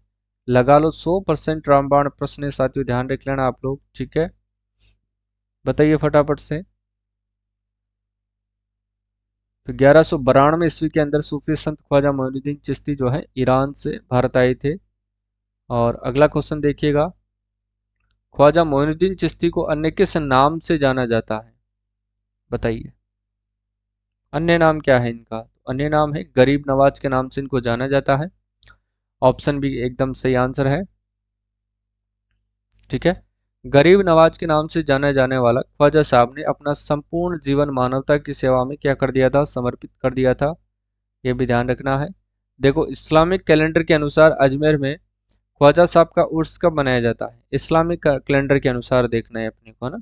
लगा लो 100% रामबाण प्रश्न है साथियों, ध्यान रख लेना आप लोग। ठीक है, बताइए फटाफट से। तो 1192 ईस्वी के अंदर सूफी संत ख्वाजा मोइनुद्दीन चिश्ती जो है ईरान से भारत आए थे। और अगला क्वेश्चन देखिएगा, ख्वाजा मोइनुद्दीन चिश्ती को अन्य किस नाम से जाना जाता है? बताइए, अन्य नाम क्या है इनका? अन्य नाम है गरीब नवाज के नाम से इनको जाना जाता है। ऑप्शन भी एकदम सही आंसर है। ठीक है, गरीब नवाज के नाम से जाने जाने वाला ख्वाजा साहब ने अपना संपूर्ण जीवन मानवता की सेवा में क्या कर दिया था? समर्पित कर दिया था। ये भी ध्यान रखना है। देखो, इस्लामिक कैलेंडर के अनुसार अजमेर में ख्वाजा साहब का उर्स कब मनाया जाता है? इस्लामिक कैलेंडर के अनुसार देखना है अपने को, है ना।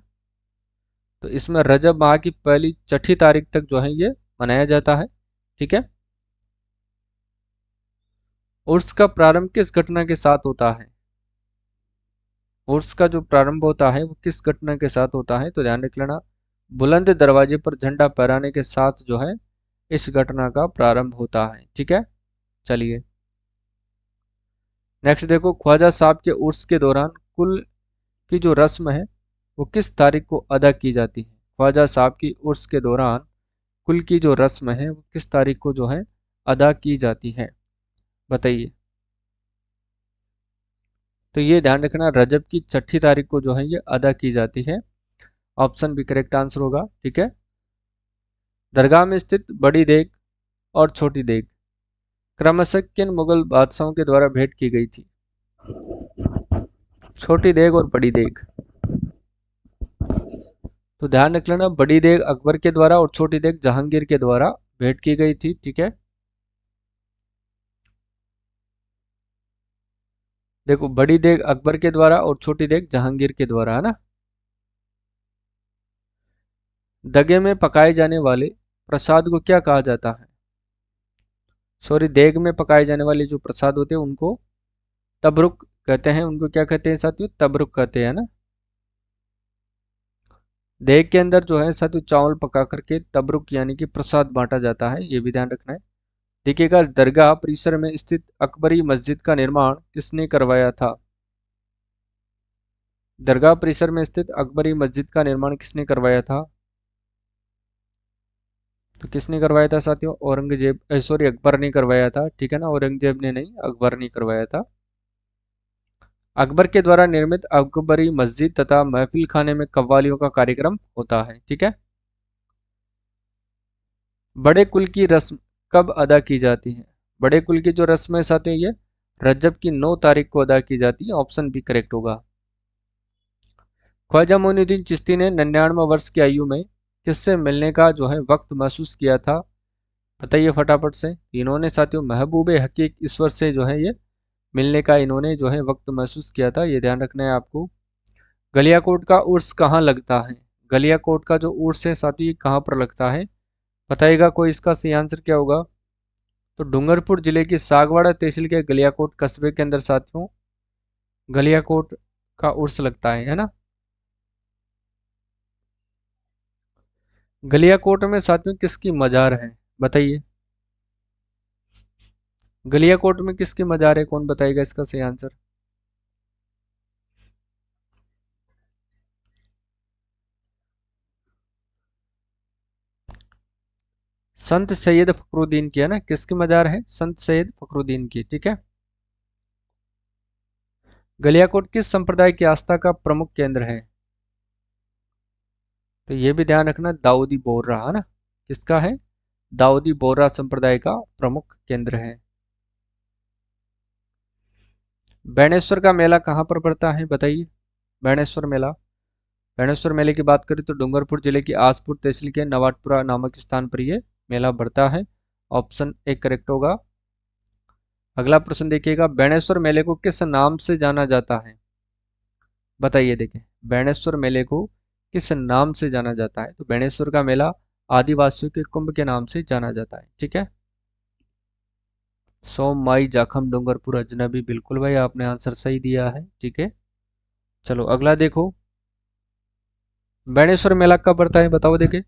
तो इसमें रजब माह की पहली छठी तारीख तक जो है ये मनाया जाता है। ठीक है, उर्स का प्रारंभ किस घटना के साथ होता है? उर्स का जो प्रारंभ होता है वो किस घटना के साथ होता है? तो ध्यान रख लेना, बुलंद दरवाजे पर झंडा फहराने के साथ जो है इस घटना का प्रारंभ होता है। ठीक है, चलिए नेक्स्ट देखो, ख्वाजा साहब के उर्स के दौरान कुल की जो रस्म है वो किस तारीख को अदा की जाती है? ख्वाजा साहब की उर्स के दौरान कुल की जो रस्म है वो किस तारीख को जो है अदा की जाती है? बताइए। तो ये ध्यान रखना, रजब की छठी तारीख को जो है ये अदा की जाती है। ऑप्शन भी करेक्ट आंसर होगा। ठीक है, दरगाह में स्थित बड़ी देग और छोटी देग क्रमशः किन मुगल बादशाहों के द्वारा भेंट की गई थी? छोटी देग और बड़ी देग। तो ध्यान रख लेना, बड़ी देग अकबर के द्वारा और छोटी देग जहांगीर के द्वारा भेंट की गई थी। ठीक है, देखो बड़ी देग अकबर के द्वारा और छोटी देग जहांगीर के द्वारा, है ना। दगे में पकाए जाने वाले प्रसाद को क्या कहा जाता है? सॉरी, देग में पकाए जाने वाले जो प्रसाद होते हैं उनको तबरुक कहते हैं। उनको क्या कहते हैं साथियों? तबरुक कहते हैं ना। देग के अंदर जो है साथियों चावल पका करके तबरुक यानी कि प्रसाद बांटा जाता है, ये भी ध्यान रखना है। देखिएगा, दरगाह परिसर में स्थित अकबरी मस्जिद का निर्माण किसने करवाया था? दरगाह परिसर में स्थित अकबरी मस्जिद का निर्माण किसने करवाया था? तो किसने करवाया था साथियों? औरंगजेब, सॉरी अकबर ने करवाया था। ठीक है ना, औरंगजेब ने नहीं, अकबर ने करवाया था। अकबर के द्वारा निर्मित अकबरी मस्जिद तथा महफिल खाने में कव्वालियों का कार्यक्रम होता है। ठीक है, बड़े कुल की रस्म कब अदा की जाती है? बड़े कुल की जो रस्म है साथियों ये रजब की 9 तारीख को अदा की जाती है। ऑप्शन भी करेक्ट होगा। ख्वाजा मोइनुद्दीन चिश्ती ने 99 वर्ष की आयु में किससे मिलने का जो है वक्त महसूस किया था? बताइए फटाफट से। इन्होंने साथियों महबूबे हकीक ईश्वर से जो है ये मिलने का इन्होंने जो है वक्त महसूस किया था, ये ध्यान रखना है आपको। गलियाकोट का उर्स कहाँ लगता है? गलियाकोट का जो उर्स है साथियों ये कहाँ पर लगता है? बताइएगा कोई, इसका सही आंसर क्या होगा? तो डूंगरपुर जिले की सागवाड़ा तहसील के गलियाकोट कस्बे के अंदर साथियों गलियाकोट का उर्स लगता है ना। गलियाकोट में साथियों किसकी मजार है? बताइए, गलियाकोट में किसकी मजार है? कौन बताएगा इसका सही आंसर? संत सैयद फखरुद्दीन की, है ना। किसकी मजार है? संत सैयद फखरुद्दीन की। ठीक है, गलियाकोट किस संप्रदाय की आस्था का प्रमुख केंद्र है? तो ये भी ध्यान रखना, दाऊदी बोहरा, है ना। किसका है? दाऊदी बोहरा संप्रदाय का प्रमुख केंद्र है। बैणेश्वर का मेला कहाँ पर पड़ता है? बताइए, बैणेश्वर मेला। बैणेश्वर मेले की बात करें तो डूंगरपुर जिले की आसपुर तहसील के नवाटपुरा नामक स्थान पर यह मेला बढ़ता है। ऑप्शन एक करेक्ट होगा। अगला प्रश्न देखिएगा, बैणेश्वर मेले को किस नाम से जाना जाता है? बताइए, देखें बैणेश्वर मेले को किस नाम से जाना जाता है? तो बैणेश्वर का मेला आदिवासियों के कुंभ के नाम से जाना जाता है। ठीक है। सोम माई जाखम डूंगरपुर अजनबी, बिल्कुल भाई आपने आंसर सही दिया है। ठीक है। चलो अगला देखो, बेणेश्वर मेला कब पड़ता है, बताओ देखे।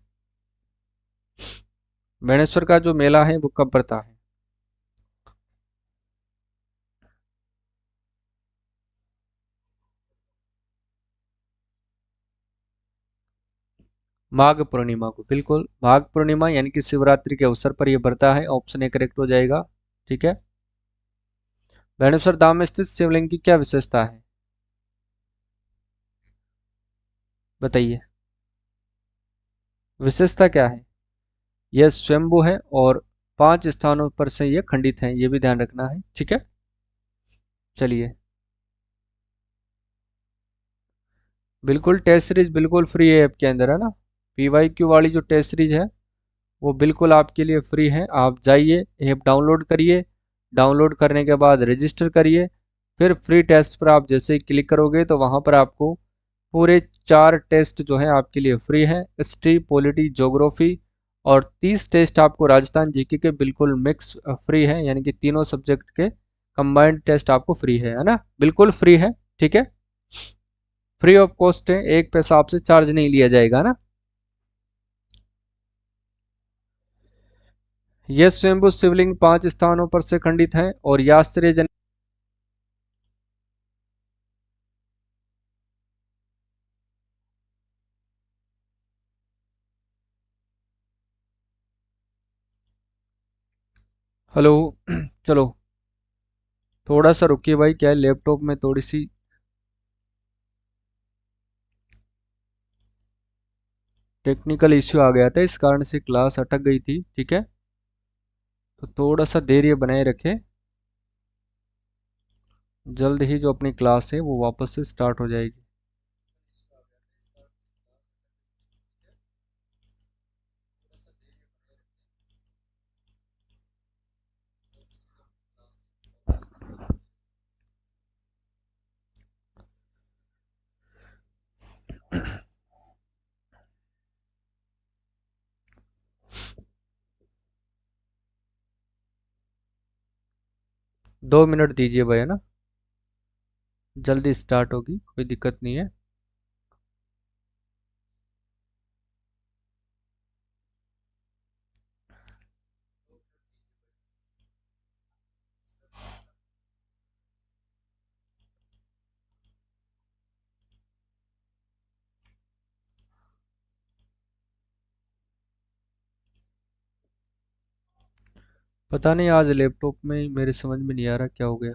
बेणेश्वर का जो मेला है वो कब पड़ता है? माघ पूर्णिमा को, बिल्कुल माघ पूर्णिमा यानी कि शिवरात्रि के अवसर पर यह पड़ता है। ऑप्शन ए करेक्ट हो जाएगा। ठीक है। बेणेश्वर धाम में स्थित शिवलिंग की क्या विशेषता है, बताइए। विशेषता क्या है? यह स्वयंभू है और 5 स्थानों पर से यह खंडित है, यह भी ध्यान रखना है। ठीक है। चलिए, बिल्कुल टेस्ट सीरीज बिल्कुल फ्री है ऐप के अंदर, है ना। PYQ वाली जो टेस्ट सीरीज है वो बिल्कुल आपके लिए फ्री है। आप जाइए, ऐप डाउनलोड करिए, डाउनलोड करने के बाद रजिस्टर करिए, फिर फ्री टेस्ट पर आप जैसे ही क्लिक करोगे तो वहाँ पर आपको पूरे 4 टेस्ट जो है आपके लिए फ्री है। हिस्ट्री, पॉलिटी, ज्योग्राफी और 30 टेस्ट आपको राजस्थान जीके के बिल्कुल मिक्स फ्री है, यानी कि तीनों सब्जेक्ट के कंबाइंड टेस्ट आपको फ्री है ना, बिल्कुल फ्री है। ठीक है। फ्री ऑफ कॉस्ट है, एक पैसा आपसे चार्ज नहीं लिया जाएगा ना। यह स्वयंभू शिवलिंग 5 स्थानों पर से खंडित है और यह आश्चर्यजनक। हेलो चलो थोड़ा सा रुकिए भाई, क्या है लैपटॉप में थोड़ी सी टेक्निकल इश्यू आ गया था, इस कारण से क्लास अटक गई थी। ठीक है। तो थोड़ा सा देर ये बनाए रखे, जल्द ही जो अपनी क्लास है वो वापस से स्टार्ट हो जाएगी। 2 मिनट दीजिए भाई, है ना, जल्दी स्टार्ट होगी, कोई दिक्कत नहीं है। पता नहीं आज लैपटॉप में मेरे समझ में नहीं आ रहा क्या हो गया।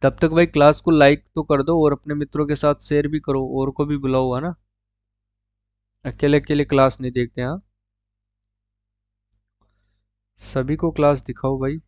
तब तक भाई क्लास को लाइक तो कर दो और अपने मित्रों के साथ शेयर भी करो, और को भी बुलाओ, है ना। अकेले अकेले क्लास नहीं देखते, हाँ, सभी को क्लास दिखाओ भाई।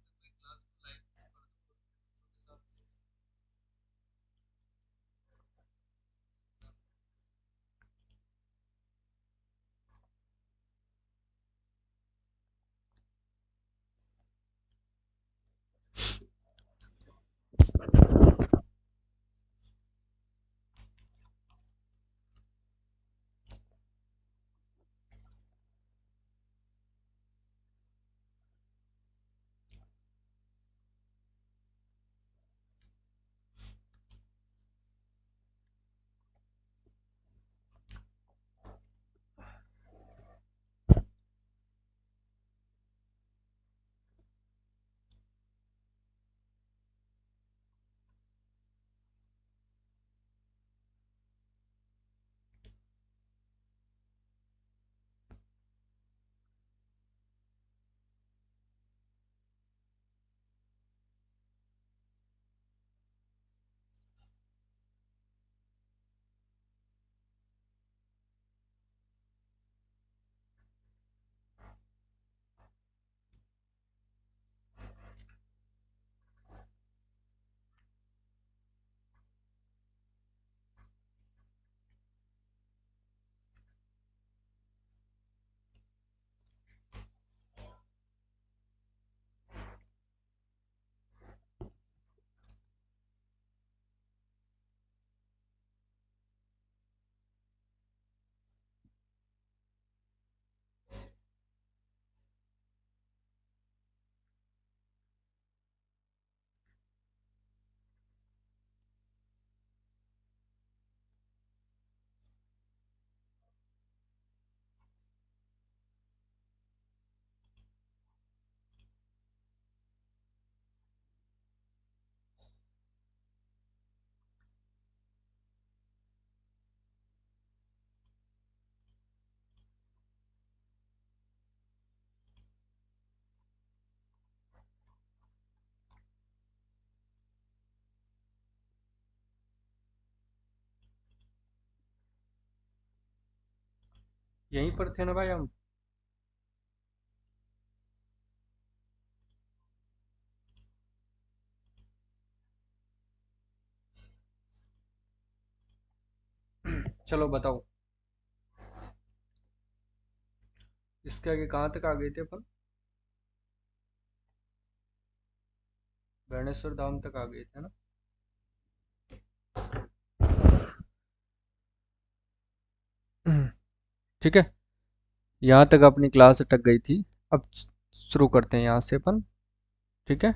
यहीं पर थे ना भाई हम। चलो बताओ, इसके आगे कहाँ तक आ गए थे अपन? बेणेश्वर धाम तक आ गए थे ना। ठीक है, यहाँ तक अपनी क्लास अटक गई थी। अब शुरू करते हैं यहाँ से अपन। ठीक है,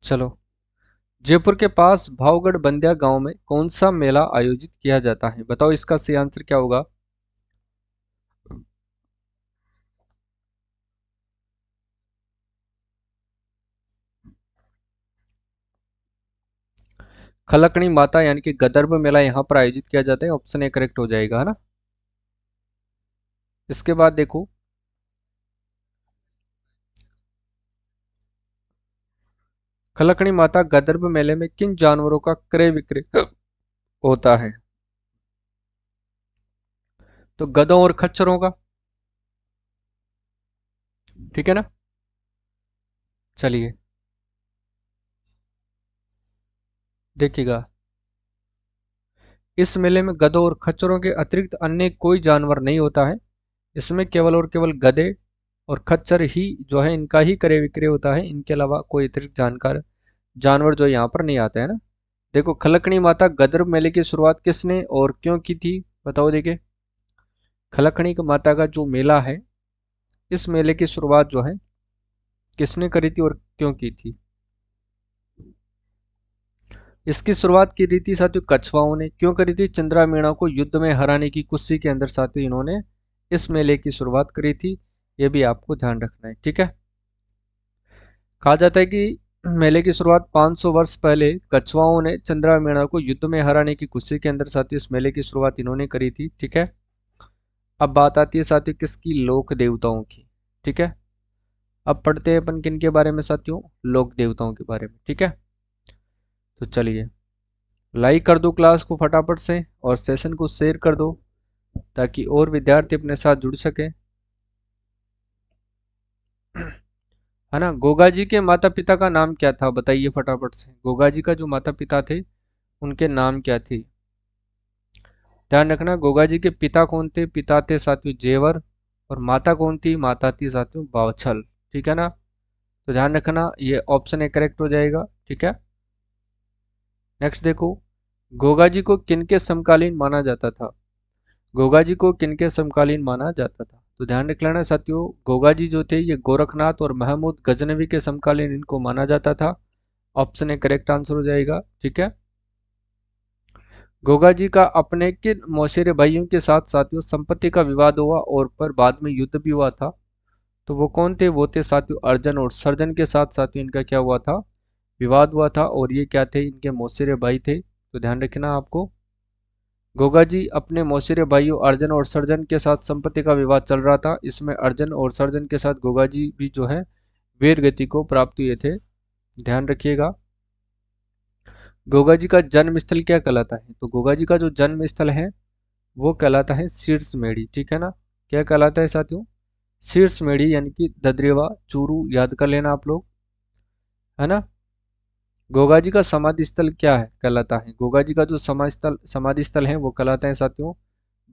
चलो। जयपुर के पास भावगढ़ बंदिया गांव में कौन सा मेला आयोजित किया जाता है? बताओ इसका सही आंसर क्या होगा। खलकणी माता यानी कि गदर्भ मेला यहाँ पर आयोजित किया जाता है। ऑप्शन ए करेक्ट हो जाएगा, है ना। इसके बाद देखो, खलकणी माता गदर्भ मेले में किन जानवरों का क्रय विक्रय होता है? तो गधों और खच्चरों का। ठीक है ना। चलिए देखिएगा, इस मेले में गधों और खच्चरों के अतिरिक्त अन्य कोई जानवर नहीं होता है। इसमें केवल और केवल गधे और खच्चर ही जो है, इनका ही क्रय विक्रय होता है। इनके अलावा कोई अतिरिक्त जानकार जानवर जो यहाँ पर नहीं आता है ना। देखो, खलकणी माता गदर मेले की शुरुआत किसने और क्यों की थी? बताओ देखिए, खलकणी माता का जो मेला है, इस मेले की शुरुआत जो है किसने करी थी और क्यों की थी? इसकी शुरुआत की रीति साथियों कछवाओं ने। क्यों करी थी? चंद्रा मीणा को युद्ध में हराने की खुशी के अंदर साथियों इन्होंने इस मेले की शुरुआत करी थी। ये भी आपको ध्यान रखना है। ठीक है, कहा जाता है कि मेले की शुरुआत 500 वर्ष पहले कछवाओं ने चंद्रा मीणा को युद्ध में हराने की खुशी के अंदर साथियों इस मेले की शुरुआत इन्होंने करी थी। ठीक है, अब बात आती है साथियों किसकी? लोक देवताओं की। ठीक है, अब पढ़ते हैं अपन किन के बारे में साथियों? लोक देवताओं के बारे में। ठीक है, तो चलिए, लाइक कर दो क्लास को फटाफट से और सेशन को शेयर कर दो ताकि और विद्यार्थी अपने साथ जुड़ सके, है ना। गोगा जी के माता पिता का नाम क्या था? बताइए फटाफट से। गोगा जी का जो माता पिता थे, उनके नाम क्या थे? ध्यान रखना, गोगा जी के पिता कौन थे? पिता थे साथियों जेवर। और माता कौन थी? माता थी साथियों बावछल। ठीक है ना। तो ध्यान रखना, ये ऑप्शन ए करेक्ट हो जाएगा। ठीक है, नेक्स्ट देखो, गोगा जी को किनके समकालीन माना जाता था? गोगा जी को किनके समकालीन माना जाता था? तो ध्यान रख लेना साथियों, गोगा जी जो थे ये गोरखनाथ और महमूद गजनवी के समकालीन इनको माना जाता था। ऑप्शन ए करेक्ट आंसर हो जाएगा। ठीक है, गोगा जी का अपने किन मौसेरे भाइयों के साथ साथियों संपत्ति का विवाद हुआ और पर बाद में युद्ध भी हुआ था? तो वो कौन थे? वो थे साथियों अर्जन और सर्जन के साथ साथियों इनका क्या हुआ था? विवाद हुआ था। और ये क्या थे? इनके मौसेरे भाई थे। तो ध्यान रखना आपको, गोगा जी अपने मौसेरे भाइयों अर्जन और सर्जन के साथ संपत्ति का विवाद चल रहा था। इसमें अर्जन और सर्जन के साथ गोगा जी भी जो है वीर गति को प्राप्त हुए थे। ध्यान रखिएगा, गोगा जी का जन्म स्थल क्या कहलाता है? तो गोगा जी का जो जन्म स्थल है वो कहलाता है शीर्ष मेढ़ी। ठीक है ना। क्या कहलाता है साथियों? शीर्ष मेढ़ी यानी कि ददरेवा चूरू, याद कर लेना आप लोग, है ना। गोगा जी का समाधि स्थल क्या है कहलाता है? गोगा जी का जो समाधि स्थल है वो कहलाता है साथियों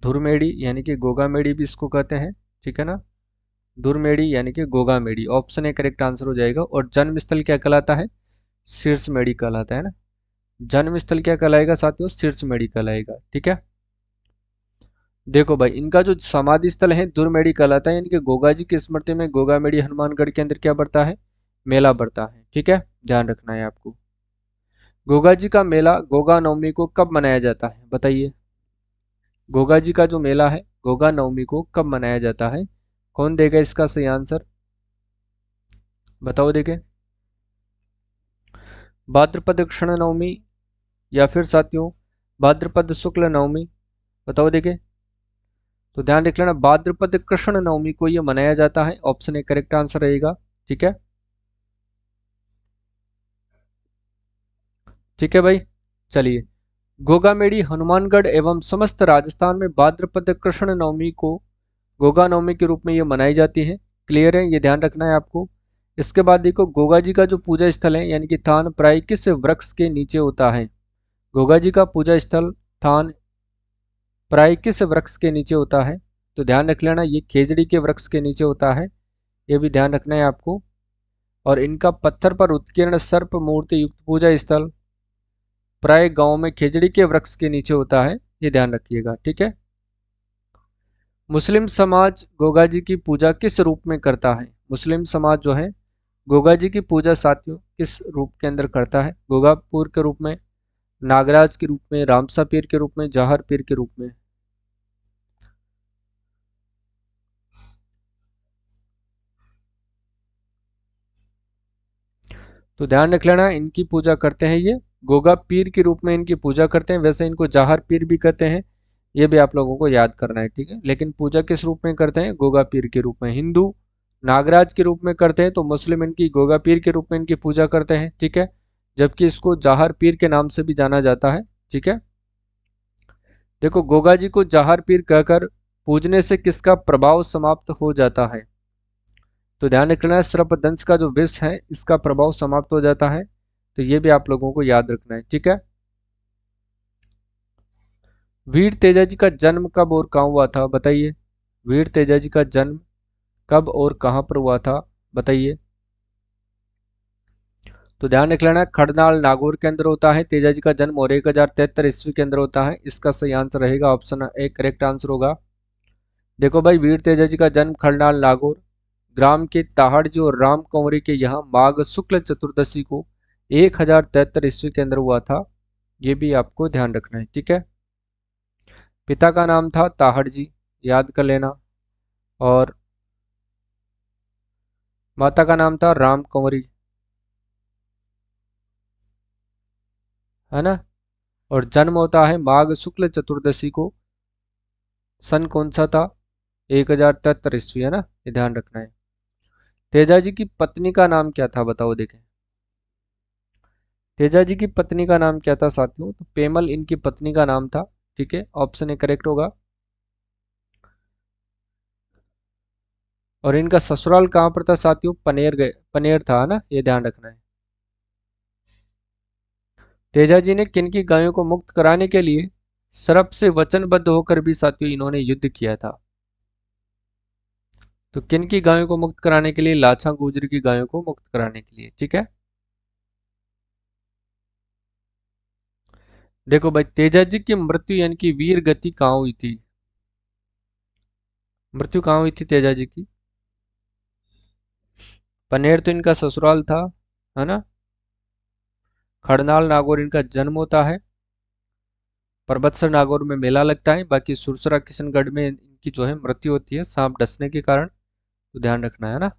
धुरमेड़ी यानी कि गोगा मेड़ी भी इसको कहते हैं। ठीक है ना, धुरमेड़ी यानी कि गोगा मेड़ी। ऑप्शन ए करेक्ट आंसर हो जाएगा। और जन्म स्थल क्या कहलाता है? शीर्ष मेड़ी कहलाता है ना। जन्म स्थल क्या कहलाएगा साथियों? शीर्ष मेड़ी कहलाएगा। ठीक है, देखो भाई, इनका जो समाधि स्थल है दुर्मेड़ी कहलाता है। यानी कि गोगा जी की स्मृति में गोगा मेड़ी हनुमानगढ़ के अंदर क्या बढ़ता है? मेला बढ़ता है। ठीक है, ध्यान रखना है आपको। गोगा जी का मेला गोगा नवमी को कब मनाया जाता है? बताइए, गोगा जी का जो मेला है गोगा नवमी को कब मनाया जाता है? कौन देगा इसका सही आंसर? बताओ देखे, भाद्रपद कृष्ण नवमी या फिर साथियों भाद्रपद शुक्ल नवमी? बताओ देखे। तो ध्यान रख लेना, भाद्रपद कृष्ण नवमी को ये मनाया जाता है। ऑप्शन ए करेक्ट आंसर रहेगा। ठीक है, ठीक है भाई, चलिए। गोगामेड़ी हनुमानगढ़ एवं समस्त राजस्थान में भाद्रपद कृष्ण नवमी को गोगा नवमी के रूप में ये मनाई जाती है। क्लियर है, ये ध्यान रखना है आपको। इसके बाद देखो, गोगा जी का जो पूजा स्थल है यानी कि थान प्राय किस वृक्ष के नीचे होता है? गोगा जी का पूजा स्थल थान प्राय किस वृक्ष के नीचे होता है? तो ध्यान रख लेना, ये खेजड़ी के वृक्ष के नीचे होता है, ये भी ध्यान रखना है आपको। और इनका पत्थर पर उत्कीर्ण सर्प मूर्ति युक्त पूजा स्थल प्राय गांव में खेजड़ी के वृक्ष के नीचे होता है, ये ध्यान रखिएगा, ठीक है। मुस्लिम समाज गोगा जी की पूजा किस रूप में करता है? मुस्लिम समाज जो है गोगा जी की पूजा साथियों किस रूप के अंदर करता है? गोगापुर के रूप में, नागराज के रूप में, रामसा पीर के रूप में, जहर पीर के रूप में? तो ध्यान रख लेना, इनकी पूजा करते हैं ये गोगा पीर के रूप में इनकी पूजा करते हैं। वैसे इनको जहर पीर भी कहते हैं, ये भी आप लोगों को याद करना है, ठीक है। लेकिन पूजा किस रूप में करते हैं? गोगा पीर के रूप में। हिंदू नागराज के रूप में करते हैं, तो मुस्लिम इनकी गोगा पीर के रूप में इनकी पूजा करते हैं, ठीक है। जबकि इसको जहर पीर के नाम से भी जाना जाता है, ठीक है। देखो, गोगा जी को जहर पीर कहकर पूजने से किसका प्रभाव समाप्त हो जाता है? तो ध्यान रखना है, सर्पदंश का जो विष है इसका प्रभाव समाप्त हो जाता है, तो ये भी आप लोगों को याद रखना है, ठीक है। वीर तेजा जी का जन्म कब और कहाँ हुआ था, बताइए। वीर तेजा जी का जन्म कब और कहाँ पर हुआ था, बताइए। तो ध्यान रख लेना, खड़नाल नागौर के अंदर होता है तेजा जी का जन्म, और 1073 ईस्वी के अंदर होता है। इसका सही आंसर रहेगा ऑप्शन ए, करेक्ट आंसर होगा। देखो भाई, वीर तेजा जी का जन्म खड़नाल नागौर ग्राम के ताहड़जी और राम कंवरी के यहाँ माघ शुक्ल चतुर्दशी को 1073 ईस्वी के अंदर हुआ था, ये भी आपको ध्यान रखना है, ठीक है। पिता का नाम था ताहड़जी, याद कर लेना, और माता का नाम था राम कंवरी, है ना। और जन्म होता है माघ शुक्ल चतुर्दशी को। सन कौन सा था? 1073 ईस्वी, है ना, ये ध्यान रखना है। तेजा जी की पत्नी का नाम क्या था, बताओ देखें। तेजा जी की पत्नी का नाम क्या था साथियों? तो पेमल इनकी पत्नी का नाम था, ठीक है, ऑप्शन ए करेक्ट होगा। और इनका ससुराल कहाँ पर था साथियों? पनेर गए, पनेर था, है ना, ये ध्यान रखना है। तेजा जी ने किनकी गायों को मुक्त कराने के लिए सर्प से वचनबद्ध होकर भी साथियों इन्होंने युद्ध किया था? तो किनकी गायों को मुक्त कराने के लिए? लाछा गुजर की गायों को मुक्त कराने के लिए, ठीक है। देखो भाई, तेजा जी की मृत्यु यानी कि वीर गति कहाँ हुई थी? मृत्यु कहाँ हुई थी तेजा जी की? पनेर तो इनका ससुराल था, है ना। खड़नाल नागौर इनका जन्म होता है। परबतसर नागौर में मेला लगता है। बाकी सुरसरा किशनगढ़ में इनकी जो है मृत्यु होती है सांप डसने के कारण, तो ध्यान रखना है ना।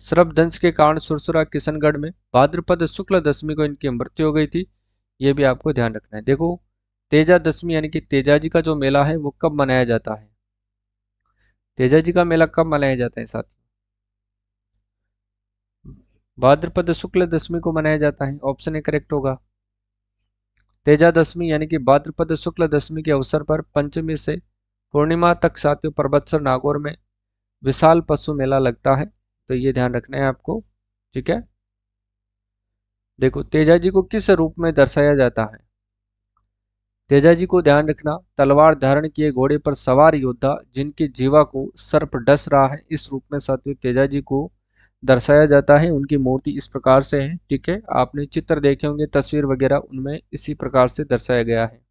सर्पदंश के कारण सुरसरा किशनगढ़ में भाद्रपद शुक्ल दशमी को इनकी मृत्यु हो गई थी, ये भी आपको ध्यान रखना है। देखो, तेजा दशमी यानी कि तेजा जी का जो मेला है वो कब मनाया जाता है? तेजा जी का मेला कब मनाया जाता है साथ? भाद्रपद शुक्ल दशमी को मनाया जाता है, ऑप्शन ए करेक्ट होगा। तेजा दशमी यानी कि भाद्रपद शुक्ल दशमी के अवसर पर पंचमी से पूर्णिमा तक साथियों परबतसर नागौर में विशाल पशु मेला लगता है, तो ये ध्यान रखना है आपको, ठीक है। देखो, तेजा जी को किस रूप में दर्शाया जाता है? तेजा जी को ध्यान रखना, तलवार धारण किए घोड़े पर सवार योद्धा जिनकी जीवा को सर्प डस रहा है, इस रूप में साथियों तेजा जी को दर्शाया जाता है। उनकी मूर्ति इस प्रकार से है, ठीक है। आपने चित्र देखे होंगे, तस्वीर वगैरह, उनमें इसी प्रकार से दर्शाया गया है।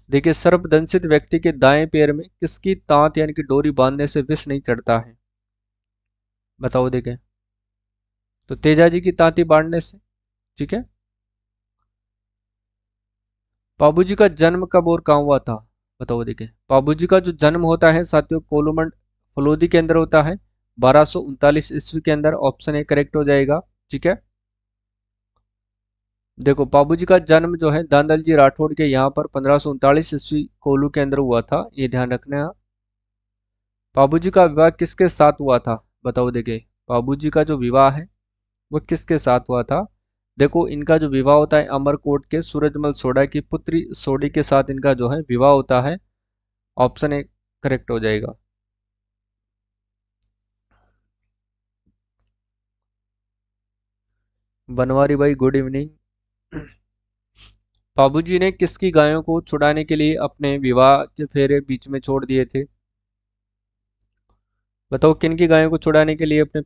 देखिए, सर्पदंशित व्यक्ति के दाएं पैर में किसकी तांत यानी कि डोरी बांधने से विष नहीं चढ़ता है, बताओ देखें। तो तेजा जी की तांती बांधने से, ठीक है। बाबूजी का जन्म कब और कहाँ हुआ था, बताओ देखें। बाबूजी का जो जन्म होता है साथियों कोलूमंड फलोदी के अंदर होता है 1239 ईस्वी के अंदर, ऑप्शन ए करेक्ट हो जाएगा, ठीक है। देखो, बाबूजी का जन्म जो है दांदल जी राठौड़ के यहाँ पर 1539 ईस्वी कोलू के अंदर हुआ था, ये ध्यान रखना है। बाबूजी का विवाह किसके साथ हुआ था, बताओ देखिए। बाबूजी का जो विवाह है वो किसके साथ हुआ था? देखो इनका जो विवाह होता है अमरकोट के सूरजमल सोडा की पुत्री सोडी के साथ इनका जो है विवाह होता है। ऑप्शन ए करेक्ट हो जाएगा। बनवारी भाई गुड इवनिंग। बाबूजी ने किसकी गायों को छुड़ाने के लिए अपने विवाह के फेरे बीच में छोड़ दिए थे? बताओ किन की गायों को छुड़ाने के लिए अपने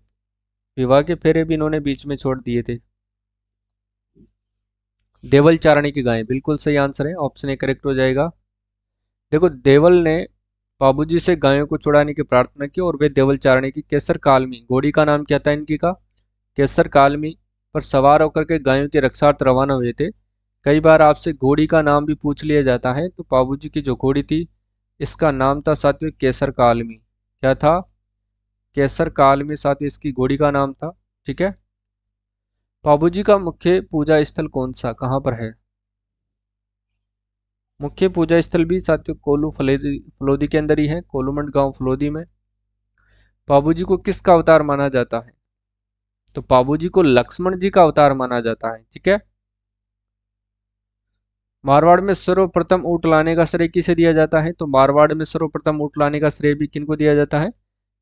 विवाह के फेरे भी इन्होंने बीच में छोड़ दिए थे? देवल चारणी की गायें, बिल्कुल सही आंसर है, ऑप्शन ए करेक्ट हो जाएगा। देखो देवल ने बाबूजी से गायों को छुड़ाने की प्रार्थना की और वे देवल चारणी की केसर कालमी, घोड़ी का नाम क्या था इनकी का? केसर कालमी पर सवार होकर के गायों की रक्षार्थ रवाना हुए थे। कई बार आपसे घोड़ी का नाम भी पूछ लिया जाता है, तो बाबूजी की जो घोड़ी थी इसका नाम था साथियों केसर कालमी। क्या था? केसर कालमी साथियों इसकी घोड़ी का नाम था। ठीक है। बाबूजी का मुख्य पूजा स्थल कौन सा कहाँ पर है? मुख्य पूजा स्थल भी साथियों कोलू फलोदी फलोदी के अंदर ही है, कोलूमंड गांव फलोदी में। बाबूजी को किसका अवतार माना जाता है? तो बाबूजी को लक्ष्मण जी का अवतार माना जाता है। ठीक है। मारवाड़ में सर्वप्रथम ऊंट लाने का श्रेय किसे दिया जाता है? तो मारवाड़ में सर्वप्रथम ऊंट लाने का श्रेय भी किनको दिया जाता है?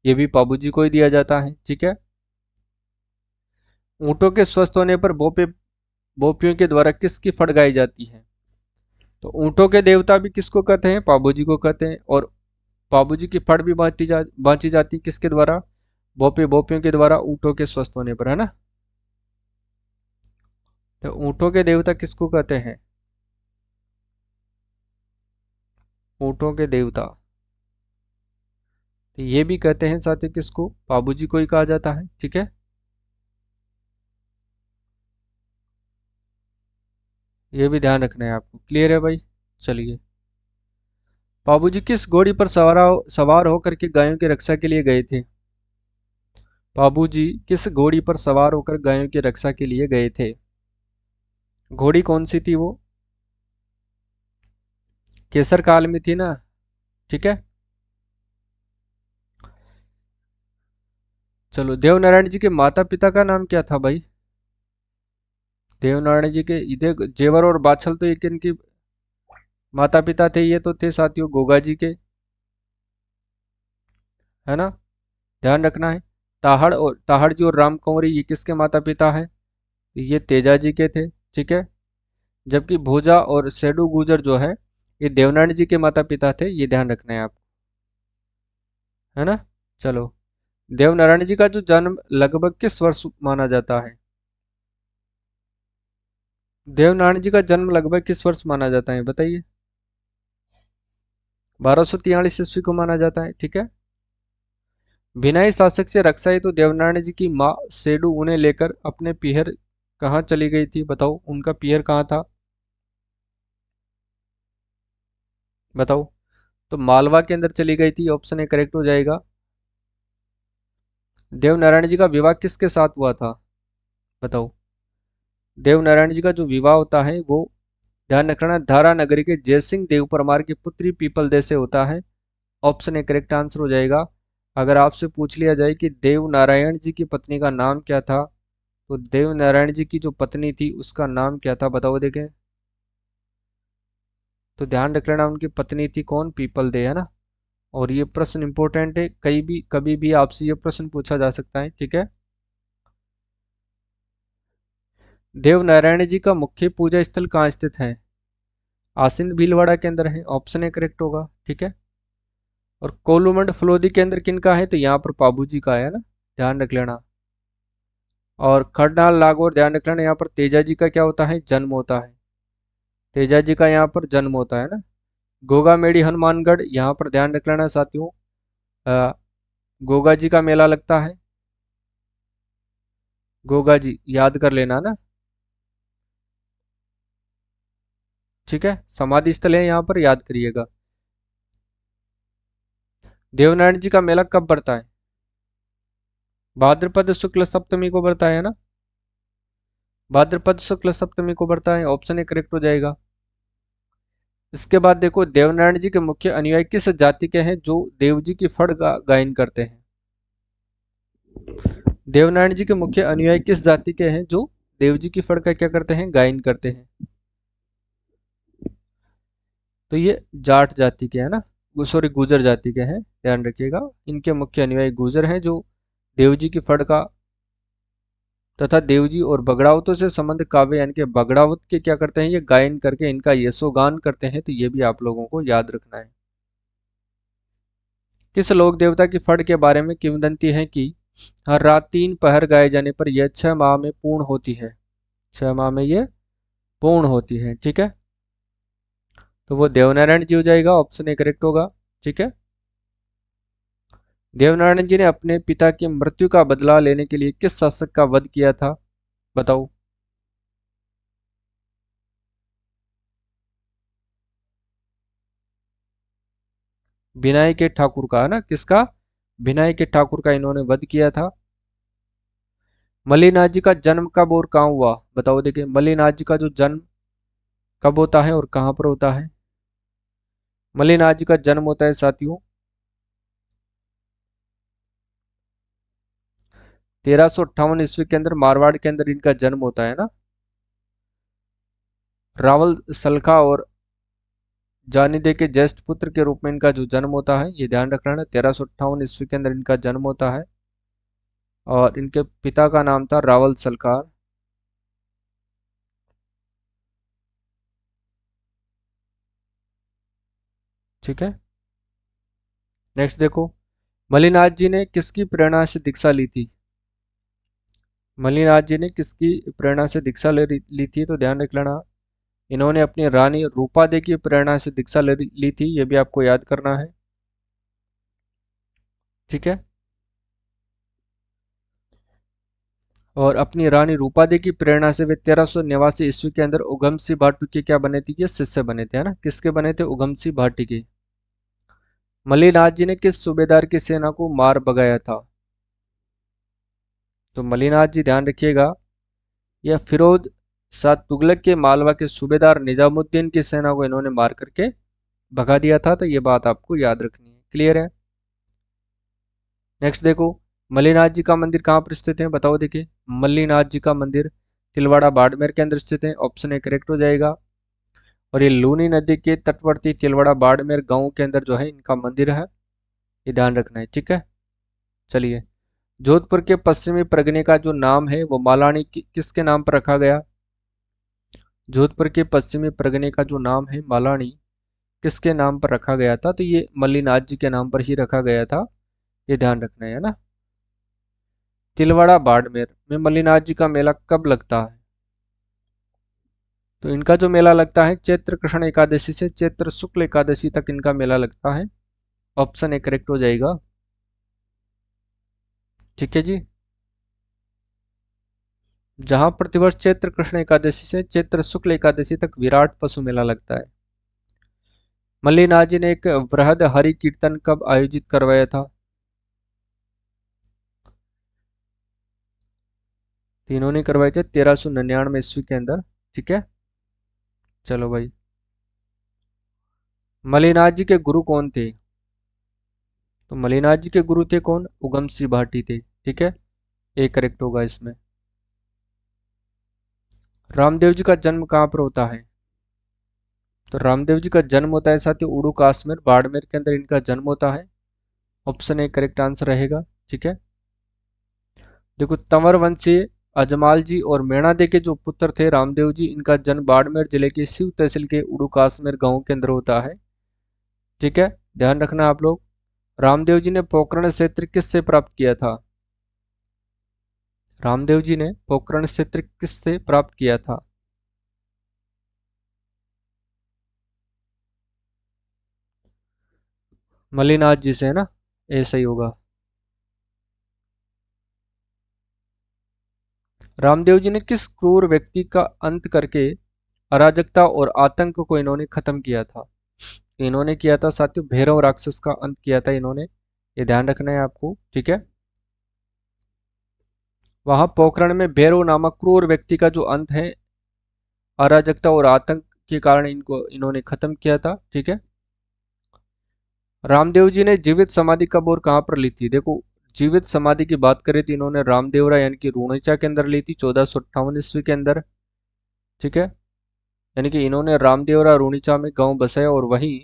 ये भी बाबूजी को ही दिया जाता है। ठीक है। ऊंटों के स्वस्थ होने पर भोपियों के द्वारा किसकी फट गाई जाती है? तो ऊंटों के देवता भी किसको कहते हैं? बाबूजी को कहते हैं। और बाबूजी की फट भी बांची जाती है किसके द्वारा? भोपियों के द्वारा ऊंटों के स्वस्थ होने पर, है ना। तो ऊंटों के देवता किसको कहते हैं? ऊंटों के देवता, तो ये भी कहते हैं साथियों किसको? बाबूजी को ही कहा जाता है। ठीक है। ये भी ध्यान रखना है आपको। क्लियर है भाई? चलिए। बाबूजी किस घोड़ी पर सवार होकर के गायों की रक्षा के लिए गए थे? बाबूजी किस घोड़ी पर सवार होकर गायों की रक्षा के लिए गए थे? घोड़ी कौन सी थी वो? केसर काल में थी ना। ठीक है। चलो, देवनारायण जी के माता पिता का नाम क्या था भाई? देवनारायण जी के इधे जेवर और बाछल तो एक इनकी माता पिता थे, ये तो थे साथियों गोगा जी के, है ना। ध्यान रखना है। ताहड़ जी और राम कंवरी ये किसके माता पिता है? ये तेजा जी के थे। ठीक है। जबकि भोजा और सेडू गुजर जो है ये देवनारायण जी के माता पिता थे, ये ध्यान रखना है आप, है ना। चलो, देवनारायण जी का जो जन्म लगभग किस वर्ष माना जाता है? देवनारायण जी का जन्म लगभग किस वर्ष माना जाता है बताइए? 1243 ईस्वी को माना जाता है। ठीक है। भिनाई शासक से रक्षा हेतु देवनारायण जी की माँ सेडू उन्हें लेकर अपने पीहर कहाँ चली गई थी? बताओ उनका पीहर कहाँ था? बताओ। तो मालवा के अंदर चली गई थी, ऑप्शन ए करेक्ट हो जाएगा। देवनारायण जी का विवाह किसके साथ हुआ था? बताओ। देवनारायण जी का जो विवाह होता है वो, ध्यान रखना, धारा नगरी के जयसिंह देव परमार की पुत्री पीपल दे से होता है। ऑप्शन ए करेक्ट आंसर हो जाएगा। अगर आपसे पूछ लिया जाए कि देव नारायण जी की पत्नी का नाम क्या था, तो देव नारायण जी की जो पत्नी थी उसका नाम क्या था? बताओ देखें। तो ध्यान रख लेना, उनकी पत्नी थी कौन? पीपल दे, है ना। और ये प्रश्न इंपॉर्टेंट है, कहीं भी कभी भी आपसे ये प्रश्न पूछा जा सकता है। ठीक है। देव नारायण जी का मुख्य पूजा स्थल कहाँ स्थित है? आसीन भीलवाड़ा के अंदर है, ऑप्शन ए करेक्ट होगा। ठीक है। और कोलूमंड फलोदी के अंदर किनका है? तो यहाँ पर पाबू जी का है ना, ध्यान रख लेना। और खरनाल नागौर, ध्यान रख लेना, यहाँ पर तेजा जी का क्या होता है? जन्म होता है। तेजा जी का यहाँ पर जन्म होता है ना। गोगा मेड़ी हनुमानगढ़, यहाँ पर ध्यान रख लेना साथियों, अ, गोगा जी का मेला लगता है। गोगा जी याद कर लेना ना। ठीक है। समाधि स्थल है यहाँ पर, याद करिएगा। देवनारायण जी का मेला कब पड़ता है? भाद्रपद शुक्ल सप्तमी को पड़ता है ना। भाद्रपद शुक्ल सप्तमी को पड़ता है, ऑप्शन ए करेक्ट हो जाएगा। इसके बाद देखो, देवनारायण जी के मुख्य अनुयायी किस जाति के हैं जो देव जी की फड़ गायन करते हैं? देवनारायण जी के मुख्य अनुयायी किस जाति के हैं जो देव जी की फड़ का क्या करते हैं, गायन करते हैं। तो ये जाट जाति के है ना, सॉरी गुजर जाति के हैं, ध्यान रखिएगा। इनके मुख्य अनुयायी गुजर हैं जो देव जी की फड़ का तथा देवजी और बगड़ावतों से संबंध काव्य यानी कि बगड़ावत के क्या करते हैं, ये गायन करके इनका यशोगान करते हैं। तो ये भी आप लोगों को याद रखना है। किस लोक देवता की फड़ के बारे में किंवदंती है कि हर रात 3 पहर गाए जाने पर यह 6 माह में पूर्ण होती है। 6 माह में ये पूर्ण होती है, ठीक है। तो वो देवनारायण जी हो जाएगा, ऑप्शन ए करेक्ट होगा, ठीक है। देवनारायण जी ने अपने पिता की मृत्यु का बदला लेने के लिए किस शासक का वध किया था, बताओ। भिनाई के ठाकुर का है ना, किसका, भिनाई के ठाकुर का इन्होंने वध किया था। मल्लिनाथ जी का जन्म कब और कहाँ हुआ, बताओ। देखिए मल्लिनाथ जी का जो जन्म कब होता है और कहाँ पर होता है। मल्लिनाथ जी का जन्म होता है साथियों 1358 ईस्वी के अंदर, मारवाड़ के अंदर इनका जन्म होता है ना। रावल सलखा और जानिदे के ज्येष्ठ पुत्र के रूप में इनका जो जन्म होता है, ये ध्यान रखना है। 1358 ईस्वी के अंदर इनका जन्म होता है और इनके पिता का नाम था रावल सलकार, ठीक है। नेक्स्ट देखो, मल्लिनाथ जी ने किसकी प्रेरणा से दीक्षा ली थी। मल्लिनाथ जी ने किसकी प्रेरणा से दीक्षा ली थी, तो ध्यान रख लेना। इन्होंने अपनी रानी रूपा दे की प्रेरणा से दीक्षा ली थी, ये भी आपको याद करना है, ठीक है। और अपनी रानी रूपा दे की प्रेरणा से वे 1389 ईस्वी के अंदर उगमसी भाटी के क्या बने थे, ये शिष्य बने थे, है ना। किसके बने थे, उगमसी भाटी के। मल्लिनाथ जी ने किस सूबेदार की सेना को मार भगाया था, तो मल्लिनाथ जी ध्यान रखिएगा, यह फिरोज शाह तुगलक के मालवा के सूबेदार निजामुद्दीन की सेना को इन्होंने मार करके भगा दिया था। तो ये बात आपको याद रखनी है, क्लियर है। नेक्स्ट देखो, मल्लिनाथ जी का मंदिर कहाँ पर स्थित है, बताओ। देखिए मल्लिनाथ जी का मंदिर तिलवाड़ा बाड़मेर के अंदर स्थित है, ऑप्शन ए करेक्ट हो जाएगा। और ये लूनी नदी के तटवर्ती तिलवाड़ा बाड़मेर गांव के अंदर जो है इनका मंदिर है, ये ध्यान रखना है, ठीक है। चलिए, जोधपुर के पश्चिमी परगने का जो नाम है वो मालानी किसके नाम पर रखा गया। जोधपुर के पश्चिमी परगने का जो नाम है मालानी किसके नाम पर रखा गया था, तो ये मल्लिनाथ जी के नाम पर ही रखा गया था, ये ध्यान रखना है ना। तिलवाड़ा बाड़मेर में मल्लिनाथ जी का मेला कब लगता है, तो इनका जो मेला लगता है चैत्र कृष्ण एकादशी से चैत्र शुक्ल एकादशी तक इनका मेला लगता है, ऑप्शन ए करेक्ट हो जाएगा, ठीक है जी। जहां प्रतिवर्ष चैत्र कृष्ण एकादशी से चैत्र शुक्ल एकादशी तक विराट पशु मेला लगता है। मल्लिनाथ जी ने एक वृहद हरि कीर्तन कब आयोजित करवाया था, तीनों ने करवाए थे 1399 ईस्वी के अंदर, ठीक है। चलो भाई, मल्लिनाथ जी के गुरु कौन थे, तो मल्लिनाथ जी के गुरु थे कौन, उगम सिंह भाटी थे, ठीक है। ए करेक्ट होगा इसमें। रामदेव जी का जन्म कहाँ पर होता है, तो रामदेव जी का जन्म होता है साथियों उड़ू काश्मीर बाड़मेर के अंदर इनका जन्म होता है, ऑप्शन ए करेक्ट आंसर रहेगा, ठीक है। देखो तंवर वंशी अजमाल जी और मेणा दे के जो पुत्र थे रामदेव जी, इनका जन्म बाड़मेर जिले के शिव तहसील के उड़ू काश्मीर गांव के अंदर होता है, ठीक है। ध्यान रखना आप लोग। रामदेव जी ने पोखरण क्षेत्र किससे प्राप्त किया था, रामदेव जी ने पोखरण क्षेत्र किससे प्राप्त किया था, मल्लिनाथ जी से, है ना, ऐसा ही होगा। रामदेव जी ने किस क्रूर व्यक्ति का अंत करके अराजकता और आतंक को इन्होंने खत्म किया था, इन्होंने किया था साथियों भैरव राक्षस का अंत किया था इन्होंने, ये ध्यान रखना है आपको, ठीक है। वहां पोखरण में भैरव नामक क्रूर व्यक्ति का जो अंत है अराजकता और आतंक के कारण इनको इन्होंने खत्म किया था, ठीक है। रामदेव जी ने जीवित समाधि कब और कहां पर ली थी, देखो जीवित समाधि की बात करें तो इन्होंने रामदेवरा यानी कि रूणीचा के अंदर ली थी 1458 ईस्वी के अंदर। ठीक है, यानी कि इन्होंने रामदेवरा रूणीचा में गांव बसाया और वहीं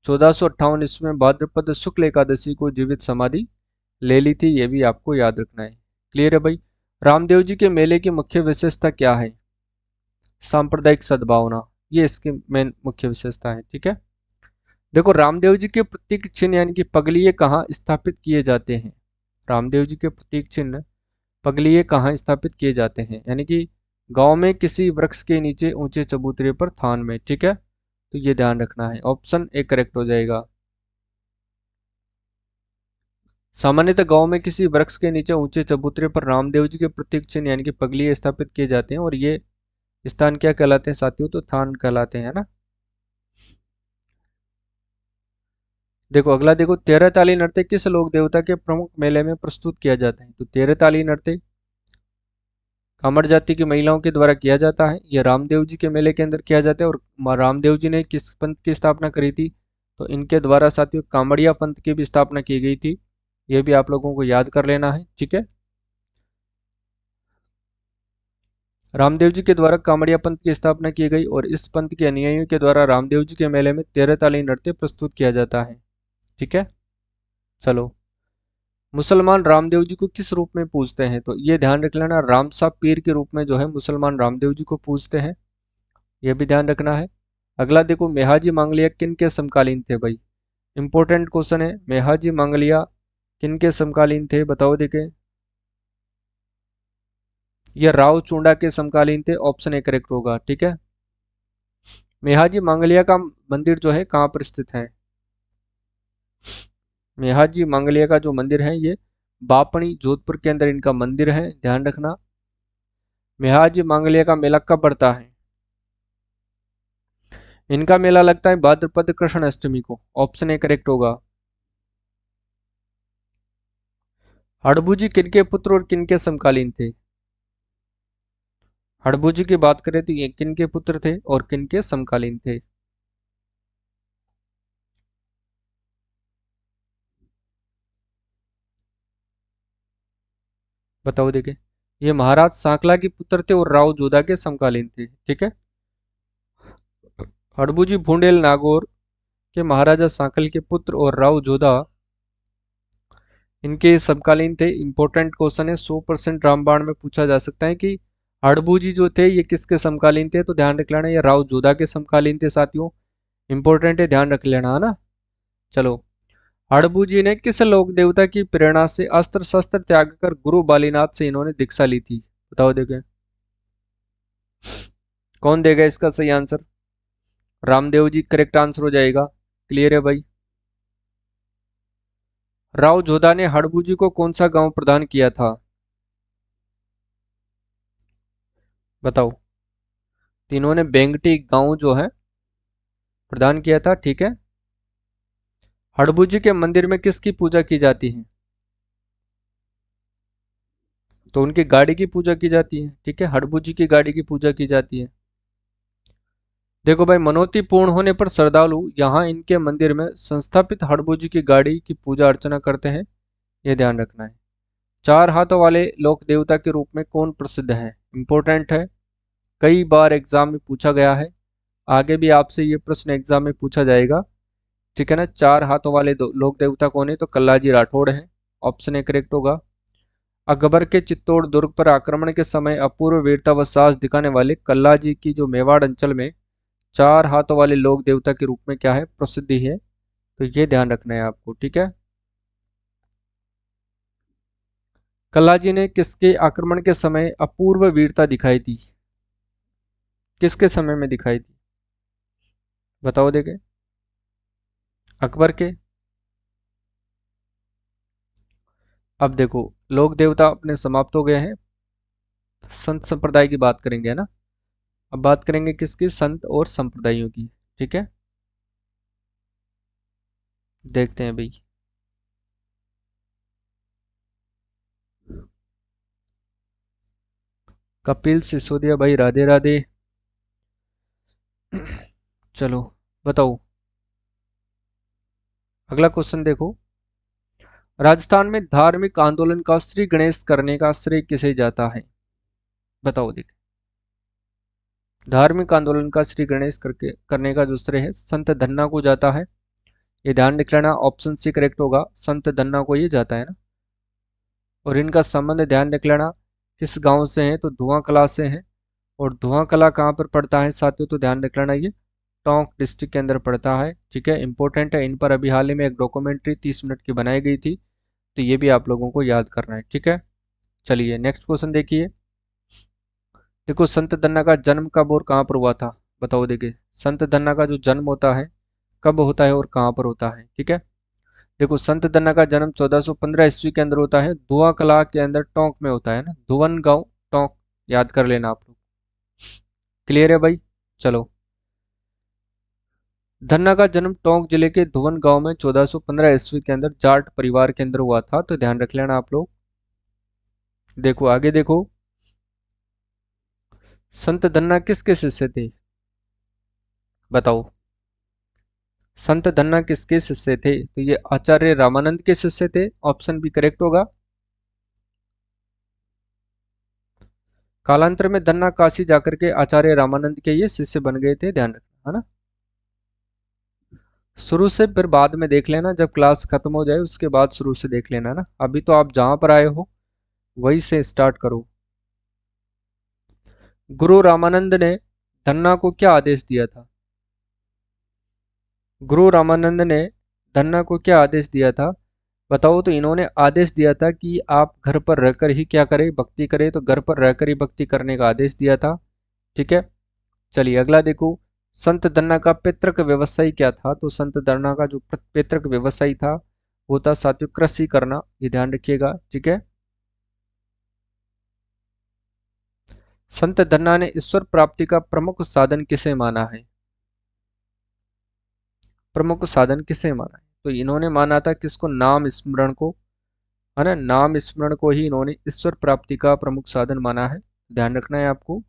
1458 ईस्वी में भाद्रपद शुक्ल एकादशी को जीवित समाधि ले ली थी, ये भी आपको याद रखना है। क्लियर है भाई। रामदेव जी के मेले की मुख्य विशेषता क्या है? सांप्रदायिक सद्भावना, ये इसकी मेन मुख्य विशेषता है। ठीक है, देखो रामदेव जी के प्रतीक चिन्ह यानी कि पगलिये कहाँ स्थापित किए जाते हैं? रामदेव जी के प्रतीक चिन्ह पगलिये कहाँ स्थापित किए जाते हैं? यानी कि गांव में किसी वृक्ष के नीचे ऊंचे चबूतरे पर थान में। ठीक है, तो ये ध्यान रखना है, ऑप्शन ए करेक्ट हो जाएगा। सामान्यतः गांव में किसी वृक्ष के नीचे ऊंचे चबूतरे पर रामदेव जी के प्रतीक चिन्ह यानी कि पगलिये स्थापित किए जाते हैं और ये स्थान क्या कहलाते हैं साथियों? तो थान कहलाते हैं ना। देखो अगला, देखो तेरह ताली नृत्य किस लोक देवता के प्रमुख मेले में प्रस्तुत किया जाता है? तो तेरह ताली नृत्य कामर जाति की महिलाओं के द्वारा किया जाता है। यह रामदेव जी के मेले के अंदर किया जाता है। और रामदेव जी ने किस पंथ की स्थापना करी थी? तो इनके द्वारा साथियों कामड़िया पंथ की भी स्थापना की गई थी। यह भी आप लोगों को याद कर लेना है। ठीक है, रामदेव जी के द्वारा कामड़िया पंथ की स्थापना की गई और इस पंथ के अनुयायियों के द्वारा रामदेव जी के मेले में तेरह ताली नृत्य प्रस्तुत किया जाता है। ठीक है, चलो, मुसलमान रामदेव जी को किस रूप में पूजते हैं? तो ये ध्यान रख लेना, रामसा पीर के रूप में जो है मुसलमान रामदेव जी को पूजते हैं, यह भी ध्यान रखना है। अगला देखो, मेहाजी मांगलिया किन के समकालीन थे भाई? इंपॉर्टेंट क्वेश्चन है, मेहाजी मांगलिया किन के समकालीन थे? बताओ देखे। ये राव चूंडा के समकालीन थे, ऑप्शन ए करेक्ट होगा। ठीक है, मेहाजी मांगलिया का मंदिर जो है कहाँ पर स्थित है? मेहाजी मांगलिया का जो मंदिर है ये बापणी जोधपुर के अंदर इनका मंदिर है, ध्यान रखना। मेहाजी मांगलिया का मेला कब पड़ता है? इनका मेला लगता है भाद्रपद कृष्ण अष्टमी को, ऑप्शन ए करेक्ट होगा। हड़बू जी किनके पुत्र और किनके समकालीन थे? हड़बू जी की बात करें तो ये किनके पुत्र थे और किनके समकालीन थे? बताओ देखे। ये महाराज सांकला के पुत्र थे और राव जोधा के समकालीन थे। ठीक है, हड़बू जी भूंडेल नागौर के महाराजा सांकल के पुत्र और राव जोधा इनके समकालीन थे। इंपॉर्टेंट क्वेश्चन है, 100% रामबाण में पूछा जा सकता है कि हड़बू जी जो थे ये किसके समकालीन थे? तो ध्यान रख लेना, ये राव जोधा के समकालीन थे साथियों। इंपॉर्टेंट है, ध्यान रख लेना, है ना। चलो, हड़बू जी ने किस लोक देवता की प्रेरणा से अस्त्र शस्त्र त्याग कर गुरु बालीनाथ से इन्होंने दीक्षा ली थी? बताओ देखें, कौन देगा इसका सही answer? Ramdev ji correct answer हो जाएगा। क्लियर है भाई। राव जोधा ने हड़बू जी को कौन सा गांव प्रदान किया था? बताओ। तीनों ने बेंगटी गांव जो है प्रदान किया था। ठीक है, हड़बू जी के मंदिर में किसकी पूजा की जाती है? तो उनकी गाड़ी की पूजा की जाती है। ठीक है, हड़बू जी की गाड़ी की पूजा की जाती है। देखो भाई, मनोती पूर्ण होने पर श्रद्धालु यहाँ इनके मंदिर में संस्थापित हड़बू जी की गाड़ी की पूजा अर्चना करते हैं, ये ध्यान रखना है। चार हाथों वाले लोक देवता के रूप में कौन प्रसिद्ध है? इंपॉर्टेंट है, कई बार एग्जाम में पूछा गया है, आगे भी आपसे ये प्रश्न एग्जाम में पूछा जाएगा। ठीक है ना, चार हाथों वाले लोक देवता कौन है? तो कल्लाजी राठौड़ है, ऑप्शन ए करेक्ट होगा। अकबर के चित्तौड़ दुर्ग पर आक्रमण के समय अपूर्व वीरता व साहस दिखाने वाले कल्लाजी की जो मेवाड़ अंचल में चार हाथों वाले लोक देवता के रूप में क्या है? प्रसिद्धि है। तो ये ध्यान रखना है आपको। ठीक है, कल्लाजी ने किसके आक्रमण के समय अपूर्व वीरता दिखाई थी? किसके समय में दिखाई थी? बताओ देखे। अकबर के। अब देखो, लोक देवता अपने समाप्त हो गए हैं, संत संप्रदाय की बात करेंगे, है ना। अब बात करेंगे किसकी? संत और संप्रदायों की। ठीक है, देखते हैं भाई। कपिल सिसोदिया भाई, राधे राधे। चलो, बताओ। अगला क्वेश्चन देखो, राजस्थान में धार्मिक आंदोलन का श्री गणेश करने का श्रेय किसे जाता है? बताओ देखिए। धार्मिक आंदोलन का श्री गणेश करके करने का जो श्रेय है संत धन्ना को जाता है। ये ध्यान रख लेना, ऑप्शन सी करेक्ट होगा, संत धन्ना को ये जाता है ना। और इनका संबंध ध्यान रख लेना, किस गांव से है तो धुआं कला से है। और धुआं कला कहाँ पर पड़ता है साथियों, तो ध्यान रख लेना, ये टोंक डिस्ट्रिक्ट के अंदर पड़ता है। ठीक है, इंपॉर्टेंट है। इन पर अभी हाल ही में एक डॉक्यूमेंट्री 30 मिनट की बनाई गई थी, तो ये भी आप लोगों को याद करना है। ठीक है, चलिए नेक्स्ट क्वेश्चन देखिए। देखो, संत धन्ना का जन्म कब और कहाँ पर हुआ था? बताओ देखिए, संत धन्ना का जो जन्म होता है कब होता है और कहाँ पर होता है? ठीक है, देखो संत धन्ना का जन्म 1415 ईस्वी के अंदर होता है, धुआं कला के अंदर टोंक में होता है ना, धुवन गांव टोंक, याद कर लेना आप लोग। क्लियर है भाई? चलो, धन्ना का जन्म टोंक जिले के धुवन गांव में 1415 ईस्वी के अंदर जाट परिवार के अंदर हुआ था, तो ध्यान रख लेना आप लोग। देखो आगे देखो, संत धन्ना किसके शिष्य थे? बताओ, संत धन्ना किसके शिष्य थे? तो ये आचार्य रामानंद के शिष्य थे, ऑप्शन बी करेक्ट होगा। कालांतर में धन्ना काशी जाकर के आचार्य रामानंद के ये शिष्य बन गए थे, ध्यान रखना है ना। शुरू से फिर बाद में देख लेना, जब क्लास खत्म हो जाए उसके बाद शुरू से देख लेना ना, अभी तो आप जहां पर आए हो वहीं से स्टार्ट करो। गुरु रामानंद ने धन्ना को क्या आदेश दिया था? गुरु रामानंद ने धन्ना को क्या आदेश दिया था? बताओ, तो इन्होंने आदेश दिया था कि आप घर पर रहकर ही क्या करें, भक्ति करें, तो घर पर रहकर ही भक्ति करने का आदेश दिया था। ठीक है, चलिए अगला देखो, संत धन्ना का पैतृक व्यवसाय क्या था? तो संत धन्ना का जो पैतृक व्यवसाय था वो था साथियों कृषि करना, ये ध्यान रखिएगा। ठीक है, संत धन्ना ने ईश्वर प्राप्ति का प्रमुख साधन किसे माना है? प्रमुख साधन किसे माना है? तो इन्होंने माना था किसको? नाम स्मरण को, है ना, नाम स्मरण को ही इन्होंने ईश्वर प्राप्ति का प्रमुख साधन माना है, ध्यान रखना है आपको।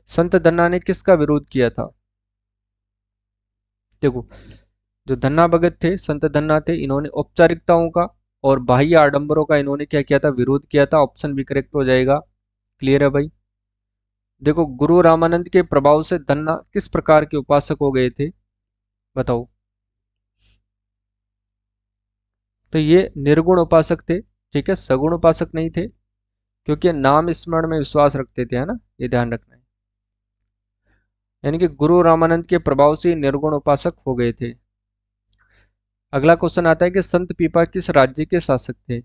संत धन्ना ने किसका विरोध किया था? देखो, जो धन्ना भगत थे, संत धन्ना थे, इन्होंने औपचारिकताओं का और बाह्य आडंबरों का इन्होंने क्या किया था? विरोध किया था, ऑप्शन भी करेक्ट हो जाएगा। क्लियर है भाई? देखो, गुरु रामानंद के प्रभाव से धन्ना किस प्रकार के उपासक हो गए थे? बताओ, तो ये निर्गुण उपासक थे। ठीक है, सगुण उपासक नहीं थे, क्योंकि नाम स्मरण में विश्वास रखते थे, है ना, ये ध्यान रखना है। यानी कि गुरु रामानंद के प्रभाव से निर्गुण उपासक हो गए थे। अगला क्वेश्चन आता है कि संत पीपा किस राज्य के शासक थे?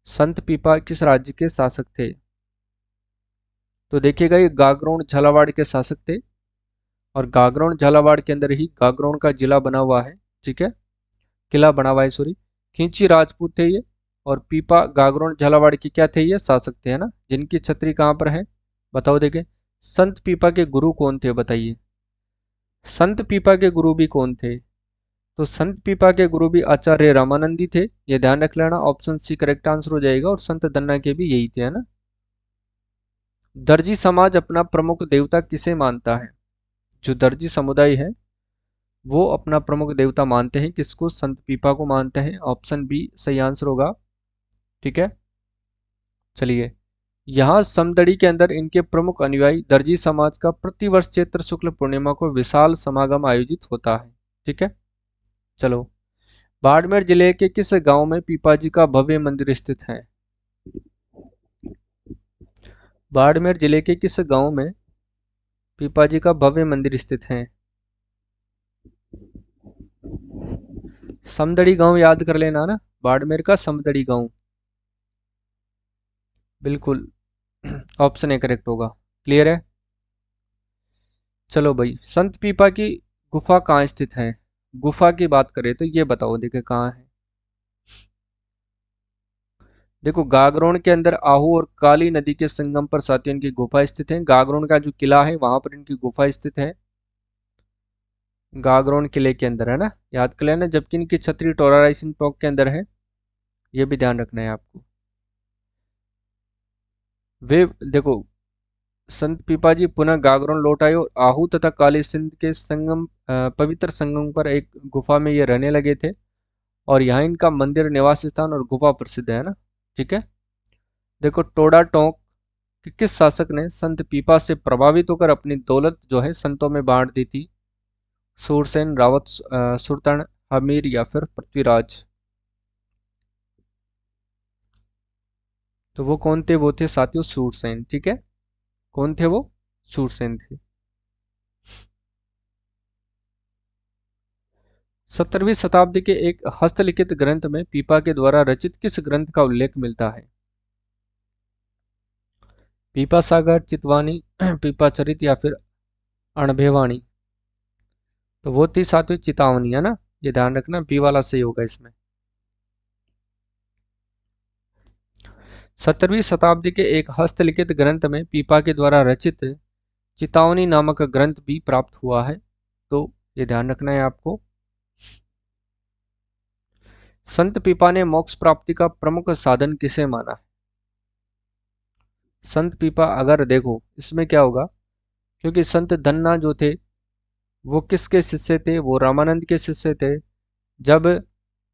संत पीपा किस राज्य के शासक थे? तो देखिएगा, ये गागरोन झालावाड़ के शासक थे, और गागरोन झालावाड़ के अंदर ही गागरोन का जिला बना हुआ है। ठीक है, किला बना हुआ है, सॉरी। खींची राजपूत थे ये, और पीपा गागरोन झालावाड़ के क्या थे? ये शासक थे, है ना, जिनकी छतरी कहाँ पर है? बताओ देखे, संत पीपा के गुरु कौन थे? बताइए, संत पीपा के गुरु भी कौन थे? तो संत पीपा के गुरु भी आचार्य रामानंदी थे, ये ध्यान रख लेना, ऑप्शन सी करेक्ट आंसर हो जाएगा। और संत धन्ना के भी यही थे, है ना। दर्जी समाज अपना प्रमुख देवता किसे मानता है? जो दर्जी समुदाय है वो अपना प्रमुख देवता मानते हैं किसको? संत पीपा को मानते हैं, ऑप्शन बी सही आंसर होगा। ठीक है, चलिए, यहाँ समदड़ी के अंदर इनके प्रमुख अनुयायी दर्जी समाज का प्रतिवर्ष चैत्र शुक्ल पूर्णिमा को विशाल समागम आयोजित होता है। ठीक है, चलो, बाड़मेर जिले के किस गांव में पीपाजी का भव्य मंदिर स्थित है? बाड़मेर जिले के किस गांव में पीपाजी का भव्य मंदिर स्थित है? समदड़ी गांव याद कर लेना ना, बाड़मेर का समदड़ी गांव, बिल्कुल ऑप्शन ए करेक्ट होगा। क्लियर है? चलो भाई, संत पीपा की गुफा कहाँ स्थित है? गुफा की बात करें तो ये बताओ देखे कहाँ है। देखो, गागरोन के अंदर आहू और काली नदी के संगम पर साथियों इनकी गुफा स्थित है। गागरोन का जो किला है वहां पर इनकी गुफा स्थित है, गागरोन किले के अंदर, है ना, याद कर लेना। जबकि इनकी छतरी टोरा राइसिंग टॉक के अंदर है, ये भी ध्यान रखना है आपको। वे देखो, संत पीपाजी पुनः गागरोन लौट आए और आहू तथा काली सिंध के संगम पवित्र संगम पर एक गुफा में ये रहने लगे थे। और यहाँ इनका मंदिर, निवास स्थान और गुफा प्रसिद्ध है ना। ठीक है। देखो, टोडा टोंक कि किस शासक ने संत पीपा से प्रभावित होकर अपनी दौलत जो है संतों में बांट दी थी? सूरसेन, रावत, सुरतन, हमीर या फिर पृथ्वीराज? तो वो कौन थे? वो थे साथियों सूरसेन। ठीक है। कौन थे वो? सूरसेन थे। 17वीं शताब्दी के एक हस्तलिखित ग्रंथ में पीपा के द्वारा रचित किस ग्रंथ का उल्लेख मिलता है? पीपा सागर, चितवानी, पीपा चरित या फिर अणभेवाणी? तो वो थी सातवीं चितावनी, है ना। ये ध्यान रखना, बी वाला सही होगा इसमें। 17वीं शताब्दी के एक हस्तलिखित ग्रंथ में पीपा के द्वारा रचित चितावनी नामक ग्रंथ भी प्राप्त हुआ है। तो ये ध्यान रखना है आपको। संत पीपा ने मोक्ष प्राप्ति का प्रमुख साधन किसे माना? संत पीपा, अगर देखो इसमें क्या होगा, क्योंकि संत धन्ना जो थे वो किसके शिष्य थे? वो रामानंद के शिष्य थे। जब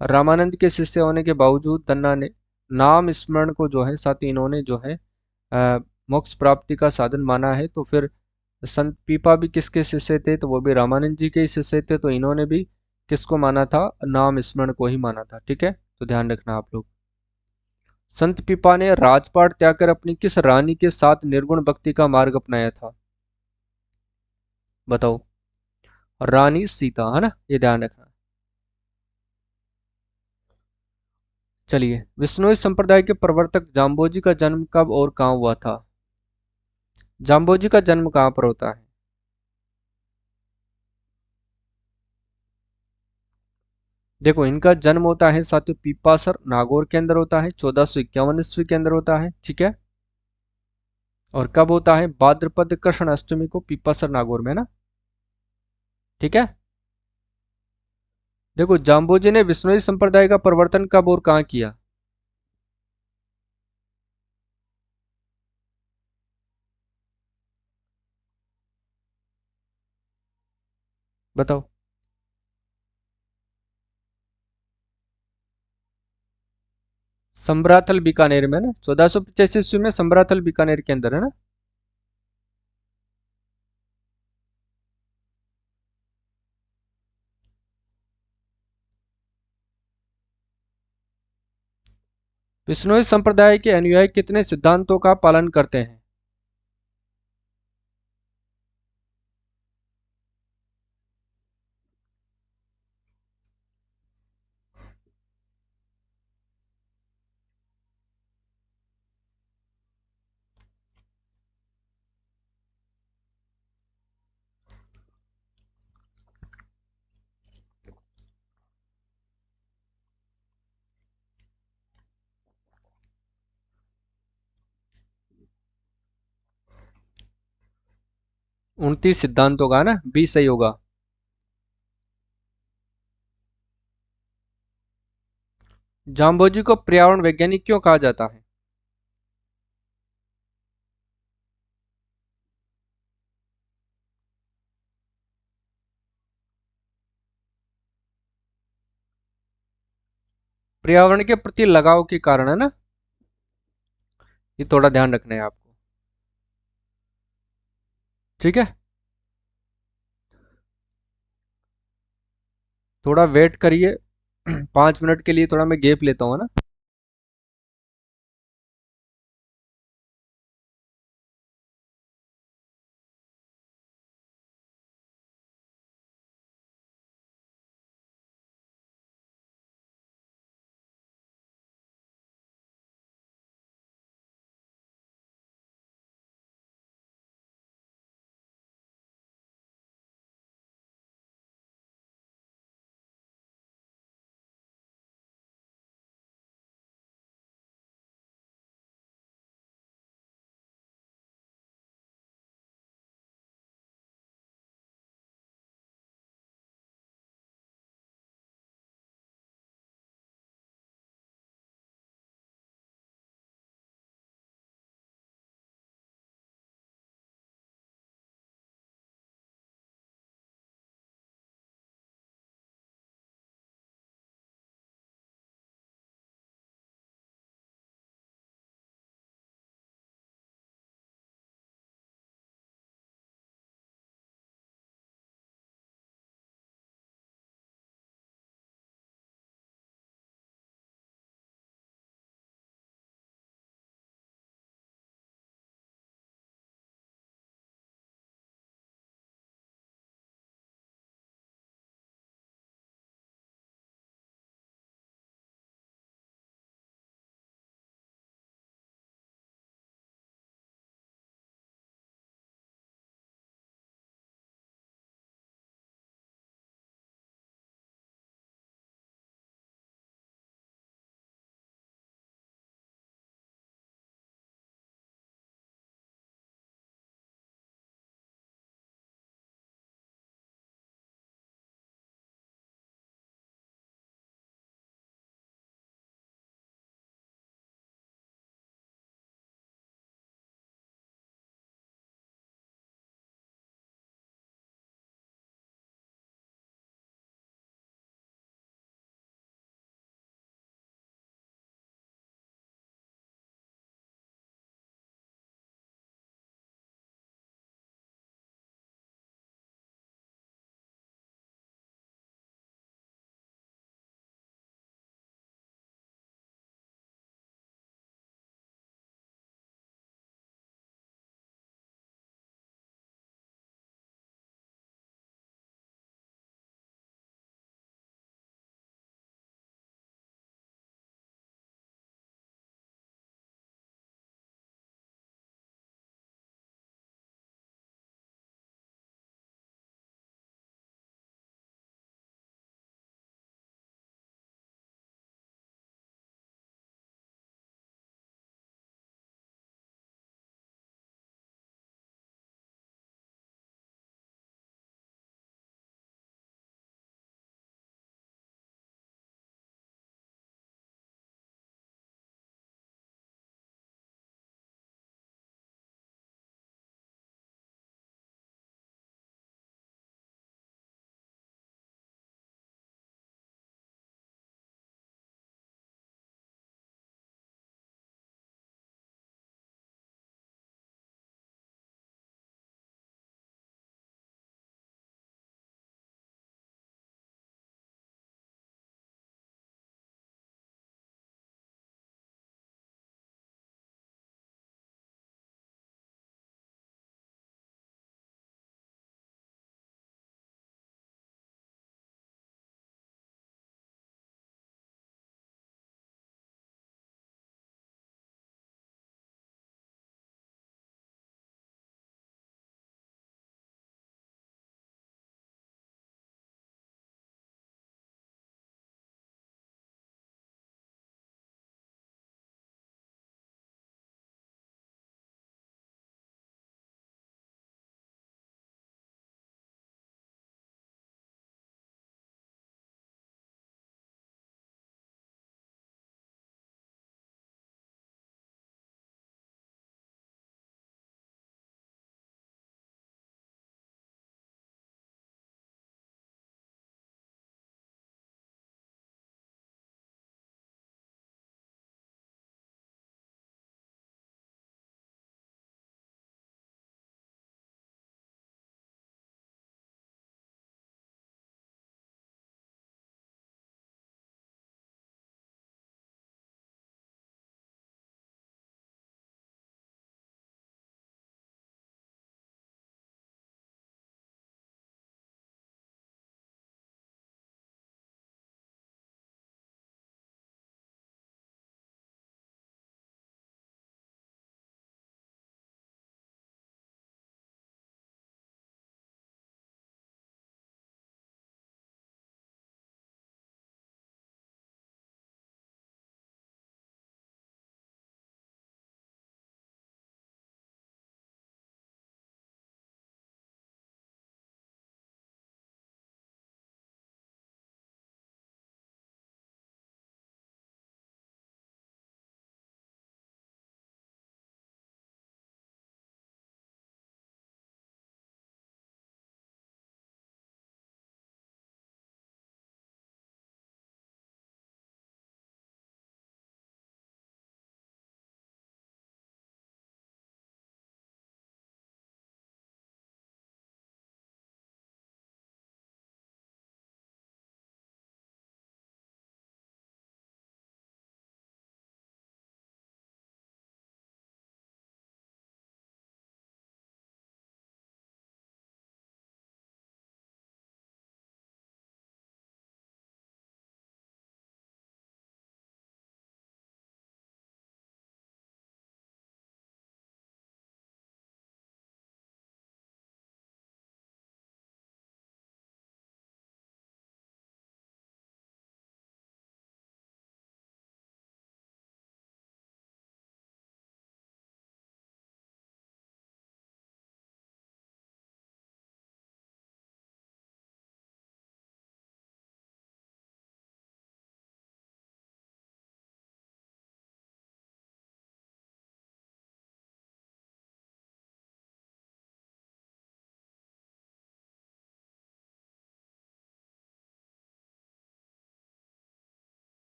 रामानंद के शिष्य होने के बावजूद धन्ना ने नाम स्मरण को जो है साथ ही इन्होंने जो है मोक्ष प्राप्ति का साधन माना है, तो फिर संत पीपा भी किसके शिष्य थे? तो वो भी रामानंद जी के ही शिष्य थे, तो इन्होंने भी किसको माना था? नाम स्मरण को ही माना था। ठीक है, तो ध्यान रखना आप लोग। संत पीपा ने राजपाट त्याग कर अपनी किस रानी के साथ निर्गुण भक्ति का मार्ग अपनाया था? बताओ। रानी सीता, है ना। ये ध्यान रखना। चलिए, विश्नोई संप्रदाय के प्रवर्तक जाम्बोजी का जन्म कब और कहाँ हुआ था? जाम्बोजी का जन्म कहाँ पर होता है? देखो, इनका जन्म होता है साथियों पीपासर नागौर के अंदर होता है, 1451 ईस्वी के अंदर होता है। ठीक है। और कब होता है? भाद्रपद कृष्ण अष्टमी को पीपासर नागौर में ना। ठीक है। देखो, जाम्बोजी ने विश्नोई संप्रदाय का प्रवर्तन कब और कहाँ किया? बताओ। संभराथल बीकानेर में ना, 1485 ईस्वी में संभराथल बीकानेर के अंदर, है ना। विश्नोई संप्रदाय के अनुयायी कितने सिद्धांतों का पालन करते हैं? उनतीस सिद्धांतों का, ना। बी सही होगा। जाम्बोजी को पर्यावरण वैज्ञानिक क्यों कहा जाता है? पर्यावरण के प्रति लगाव के कारण, है ना। ये थोड़ा ध्यान रखना है आपको। ठीक है। थोड़ा वेट करिए। 5 मिनट के लिए थोड़ा मैं गैप लेता हूँ, है ना।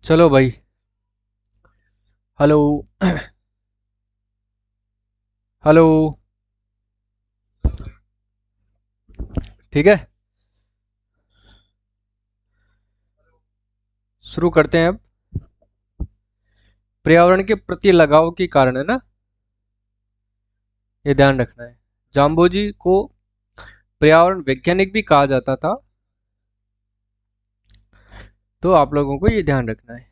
चलो भाई, हेलो। हेलो। ठीक है, शुरू करते हैं अब। पर्यावरण के प्रति लगाव के कारण, है ना, ये ध्यान रखना है। जाम्बोजी को पर्यावरण वैज्ञानिक भी कहा जाता था, तो आप लोगों को ये ध्यान रखना है।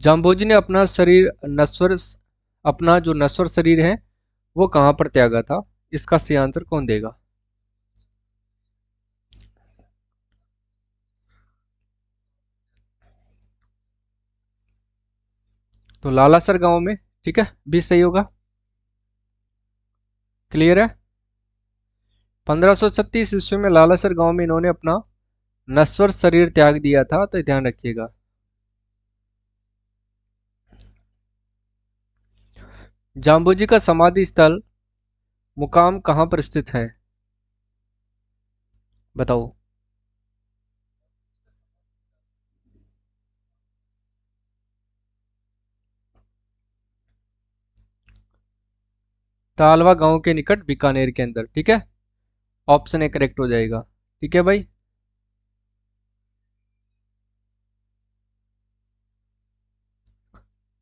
जाम्बोजी ने अपना शरीर नश्वर, अपना जो नश्वर शरीर है वो कहाँ पर त्यागा था? इसका सही आंसर कौन देगा? तो लालासर गांव में। ठीक है, भी सही होगा। क्लियर है। 1536 ईस्वी में लालासर गांव में इन्होंने अपना नश्वर शरीर त्याग दिया था, तो ध्यान रखिएगा। जाम्बोजी का समाधि स्थल मुकाम कहाँ पर स्थित है? बताओ। तालवा गांव के निकट बीकानेर के अंदर। ठीक है, ऑप्शन ए करेक्ट हो जाएगा। ठीक है भाई।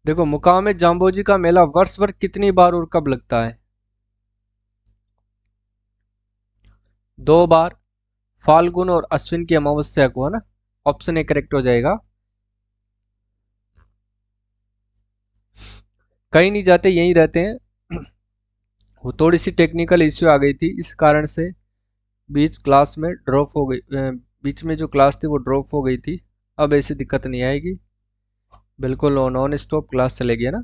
देखो, मुकाम में जाम्बोजी का मेला वर्ष भर कितनी बार और कब लगता है? 2 बार, फाल्गुन और अश्विन की अमावस्या को, है ना। ऑप्शन ए करेक्ट हो जाएगा। कहीं नहीं जाते, यहीं रहते हैं। वो थोड़ी सी टेक्निकल इश्यू आ गई थी, इस कारण से बीच क्लास में ड्रॉप हो गई, बीच में जो क्लास थी वो ड्रॉप हो गई थी। अब ऐसी दिक्कत नहीं आएगी, बिल्कुल नॉन स्टॉप क्लास चलेगी, है ना।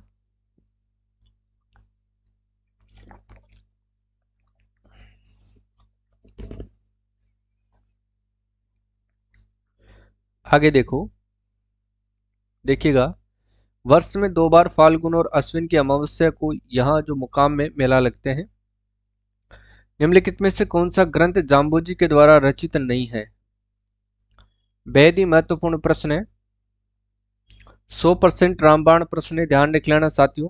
आगे देखो, देखिएगा। वर्ष में 2 बार फाल्गुन और अश्विन की अमावस्या को यहाँ जो मुकाम में मेला लगते हैं, निम्नलिखित में से कौन सा ग्रंथ जाम्बोजी के द्वारा रचित नहीं है? बेहद ही महत्वपूर्ण प्रश्न है। 100% रामबाण प्रश्न है, ध्यान रख लेना साथियों।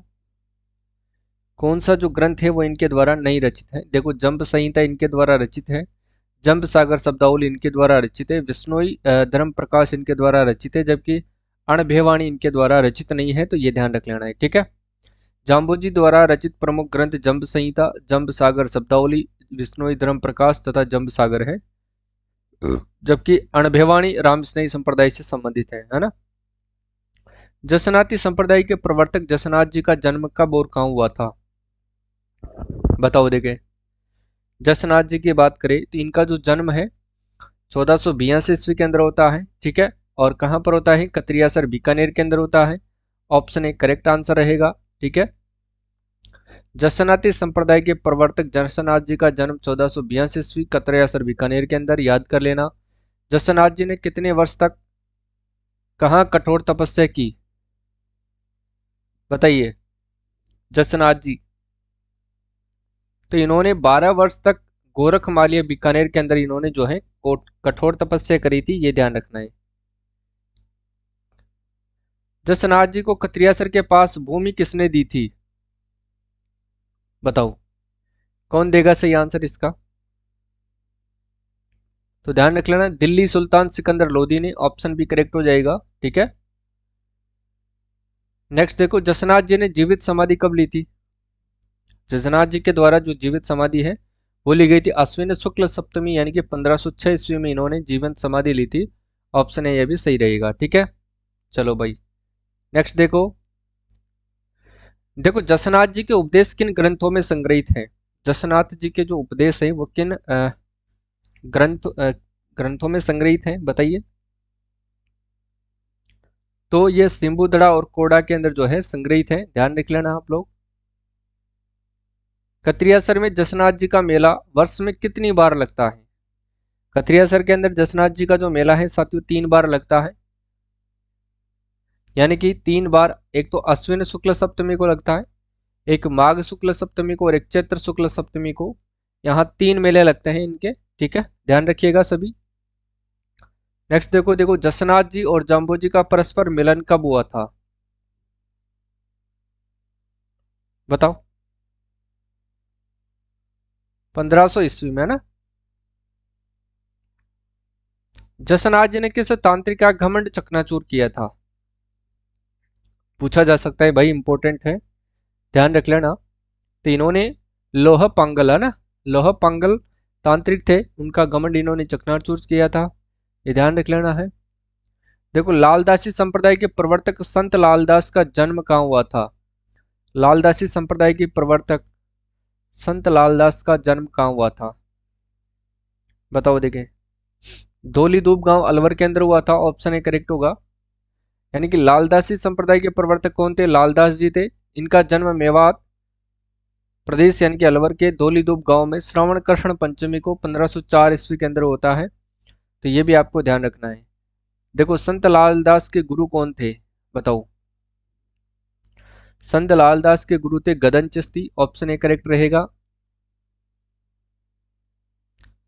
कौन सा जो ग्रंथ है वो इनके द्वारा नहीं रचित है? देखो, जंब संहिता इनके द्वारा रचित है, जंब सागर शब्दावली इनके द्वारा रचित है, विश्नोई धर्म प्रकाश इनके द्वारा रचित है, जबकि अणभेवाणी इनके द्वारा रचित नहीं है, तो ये ध्यान रख लेना है। ठीक है। जाम्बोजी द्वारा रचित प्रमुख ग्रंथ जंब संहिता, जंब सागर शब्दावली, विश्नोई धर्म प्रकाश तथा जंब सागर है, जबकि अणभेवाणी रामस्नेही संप्रदाय से संबंधित है ना। जसनाती संप्रदाय के प्रवर्तक जसनाथ जी का जन्म कब और कहाँ हुआ था? बताओ देखे। जसनाथ जी की बात करें तो इनका जो जन्म है 1482 ईस्वी के अंदर होता है। ठीक है, और कहाँ पर होता है? कतरियासर बीकानेर के अंदर होता है। ऑप्शन ए करेक्ट आंसर रहेगा। ठीक है। जसनाती संप्रदाय के प्रवर्तक जसनाथ जी का जन्म 1482 ईस्वी कतरियासर बीकानेर के अंदर, याद कर लेना। जसनाथ जी ने कितने वर्ष तक कहाँ कठोर तपस्या की? बताइए। जसनाथ जी, तो इन्होंने 12 वर्ष तक गोरखमालिया बीकानेर के अंदर इन्होंने जो है कठोर तपस्या करी थी, ये ध्यान रखना है। जसनाथ जी को खत्रियासर के पास भूमि किसने दी थी? बताओ, कौन देगा सही आंसर इसका? तो ध्यान रख लेना, दिल्ली सुल्तान सिकंदर लोदी ने। ऑप्शन भी करेक्ट हो जाएगा। ठीक है। नेक्स्ट देखो, जसनाथ जी ने जीवित समाधि कब ली थी? जसनाथ जी के द्वारा जो जीवित समाधि है वो ली गई थी अश्विन शुक्ल सप्तमी, यानी कि 1506 ईस्वी में इन्होंने जीवंत समाधि ली थी। ऑप्शन है, ये भी सही रहेगा। ठीक है। चलो भाई, नेक्स्ट देखो। देखो, जसनाथ जी के उपदेश किन ग्रंथों में संग्रहित हैं? जसनाथ जी के जो उपदेश है वो किन ग्रंथों में संग्रहित हैं, बताइए। तो ये सिंबुदड़ा और कोड़ा के अंदर जो है संग्रहित है, ध्यान रख लेना आप लोग। कतरियासर में जसनाथ जी का मेला वर्ष में कितनी बार लगता है? कतरियासर के अंदर जसनाथ जी का जो मेला है साथियों 3 बार लगता है, यानी कि 3 बार। एक तो अश्विन शुक्ल सप्तमी को लगता है, एक माघ शुक्ल सप्तमी को, और एक चैत्र शुक्ल सप्तमी को। यहाँ 3 मेले लगते हैं इनके। ठीक है, ध्यान रखिएगा सभी। नेक्स्ट देखो देखो जसनाथ जी और जाम्बो जी का परस्पर मिलन कब हुआ था? बताओ। 1500 ईस्वी में, है ना? जसनाथ जी ने किस तांत्रिक का घमंड चकनाचूर किया था? पूछा जा सकता है भाई, इंपॉर्टेंट है, ध्यान रख लेना। तो इन्होंने लोह पांगल, है ना, लोह पांगल तांत्रिक थे, उनका घमंड इन्होंने चकनाचूर किया था, ये ध्यान रख लेना है। देखो लालदासी संप्रदाय के प्रवर्तक संत लालदास का जन्म कहाँ हुआ था? लालदासी संप्रदाय के प्रवर्तक संत लालदास का जन्म कहाँ हुआ था? बताओ देखें। धौली धूप गांव अलवर के अंदर हुआ था, ऑप्शन ए करेक्ट होगा। यानी कि लालदासी संप्रदाय के प्रवर्तक कौन थे? लालदास जी थे। इनका जन्म मेवात प्रदेश यानी कि अलवर के धौलीधूप गांव में श्रावण कृष्ण पंचमी को 1504 ईस्वी के अंदर होता है। तो ये भी आपको ध्यान रखना है। देखो संत लालदास के गुरु कौन थे? बताओ। संत लालदास के गुरु थे गदन चिश्ती, ऑप्शन ए करेक्ट रहेगा।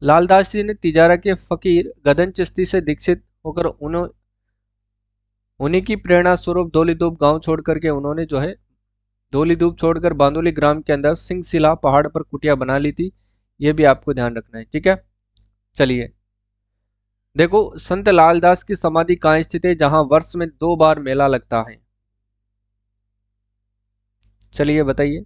लालदास जी ने तिजारा के फकीर गदन चिश्ती से दीक्षित होकर उन्हीं की प्रेरणा स्वरूप धौलीधूप गांव छोड़ करके उन्होंने जो है धौलीधूप छोड़कर बांदोली ग्राम के अंदर सिंहशिला पहाड़ पर कुटिया बना ली थी। ये भी आपको ध्यान रखना है, ठीक है। चलिए देखो संत लालदास की समाधि कहाँ स्थित है जहां वर्ष में 2 बार मेला लगता है? चलिए बताइए।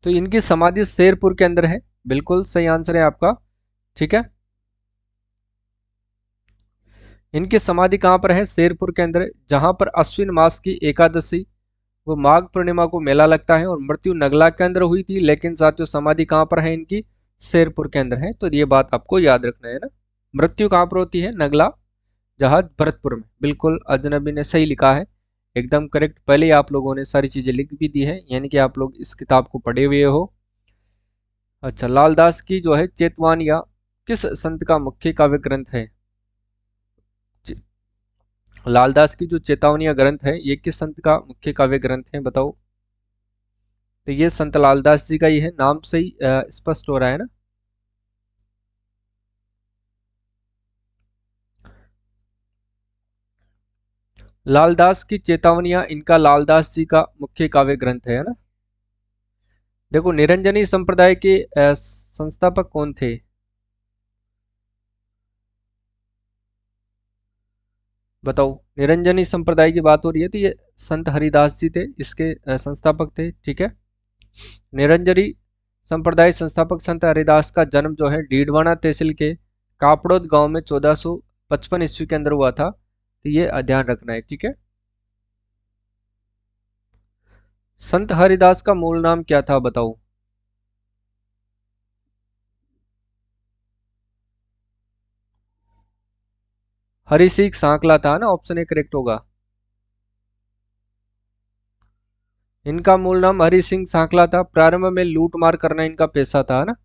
तो इनकी समाधि शेरपुर के अंदर है, बिल्कुल सही आंसर है आपका, ठीक है। इनकी समाधि कहाँ पर है? शेरपुर के अंदर, जहां पर अश्विन मास की एकादशी वो माघ पूर्णिमा को मेला लगता है। और मृत्यु नगला के अंदर हुई थी, लेकिन साथियों समाधि कहाँ पर है इनकी? शेरपुर के अंदर है। तो ये बात आपको याद रखना है ना। मृत्यु कहाँ पर होती है? नगला, जहाज भरतपुर में। बिल्कुल अजनबी ने सही लिखा है, एकदम करेक्ट। पहले ही आप लोगों ने सारी चीजें लिख भी दी है, यानी कि आप लोग इस किताब को पढ़े हुए हो। अच्छा, लालदास की जो है चेतवानिया किस संत का मुख्य काव्य ग्रंथ है? चे- लालदास की जो चेतावनिया ग्रंथ है ये किस संत का मुख्य काव्य ग्रंथ है? बताओ। तो ये संत लालदास जी का ही है, नाम से ही स्पष्ट हो रहा है ना। लालदास की चेतावनियां इनका लालदास जी का मुख्य काव्य ग्रंथ है ना। देखो निरंजनी संप्रदाय के संस्थापक कौन थे? बताओ। निरंजनी संप्रदाय की बात हो रही है, तो ये संत हरिदास जी थे, इसके संस्थापक थे, ठीक है। निरंजनी संप्रदाय संस्थापक संत हरिदास का जन्म जो है डीडवाना तहसील के कापड़ोद गांव में 1455 ईस्वी के अंदर हुआ था। तो ये ध्यान रखना है, ठीक है। संत हरिदास का मूल नाम क्या था? बताओ। हरि सिंह सांकला था ना, ऑप्शन ए करेक्ट होगा। इनका मूल नाम हरि सिंह सांकला था। प्रारंभ में लूट मार करना इनका पेशा था ना।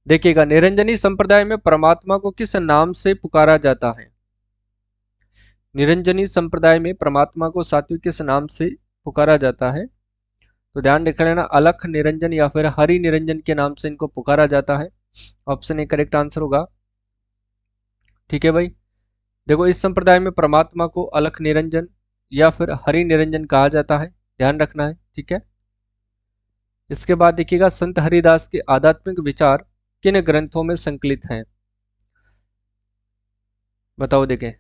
देखिएगा निरंजनी संप्रदाय में परमात्मा को किस नाम से पुकारा जाता है? निरंजनी संप्रदाय में परमात्मा को सात्विक किस नाम से पुकारा जाता है? तो ध्यान रख लेना, अलख निरंजन या फिर हरि निरंजन के नाम से इनको पुकारा जाता है। ऑप्शन ए करेक्ट आंसर होगा, ठीक है भाई। देखो इस संप्रदाय में परमात्मा को अलख निरंजन या फिर हरि निरंजन कहा जाता है, ध्यान रखना है, ठीक है। इसके बाद देखिएगा संत हरिदास के आध्यात्मिक विचार किन ग्रंथों में संकलित हैं? बताओ देखें।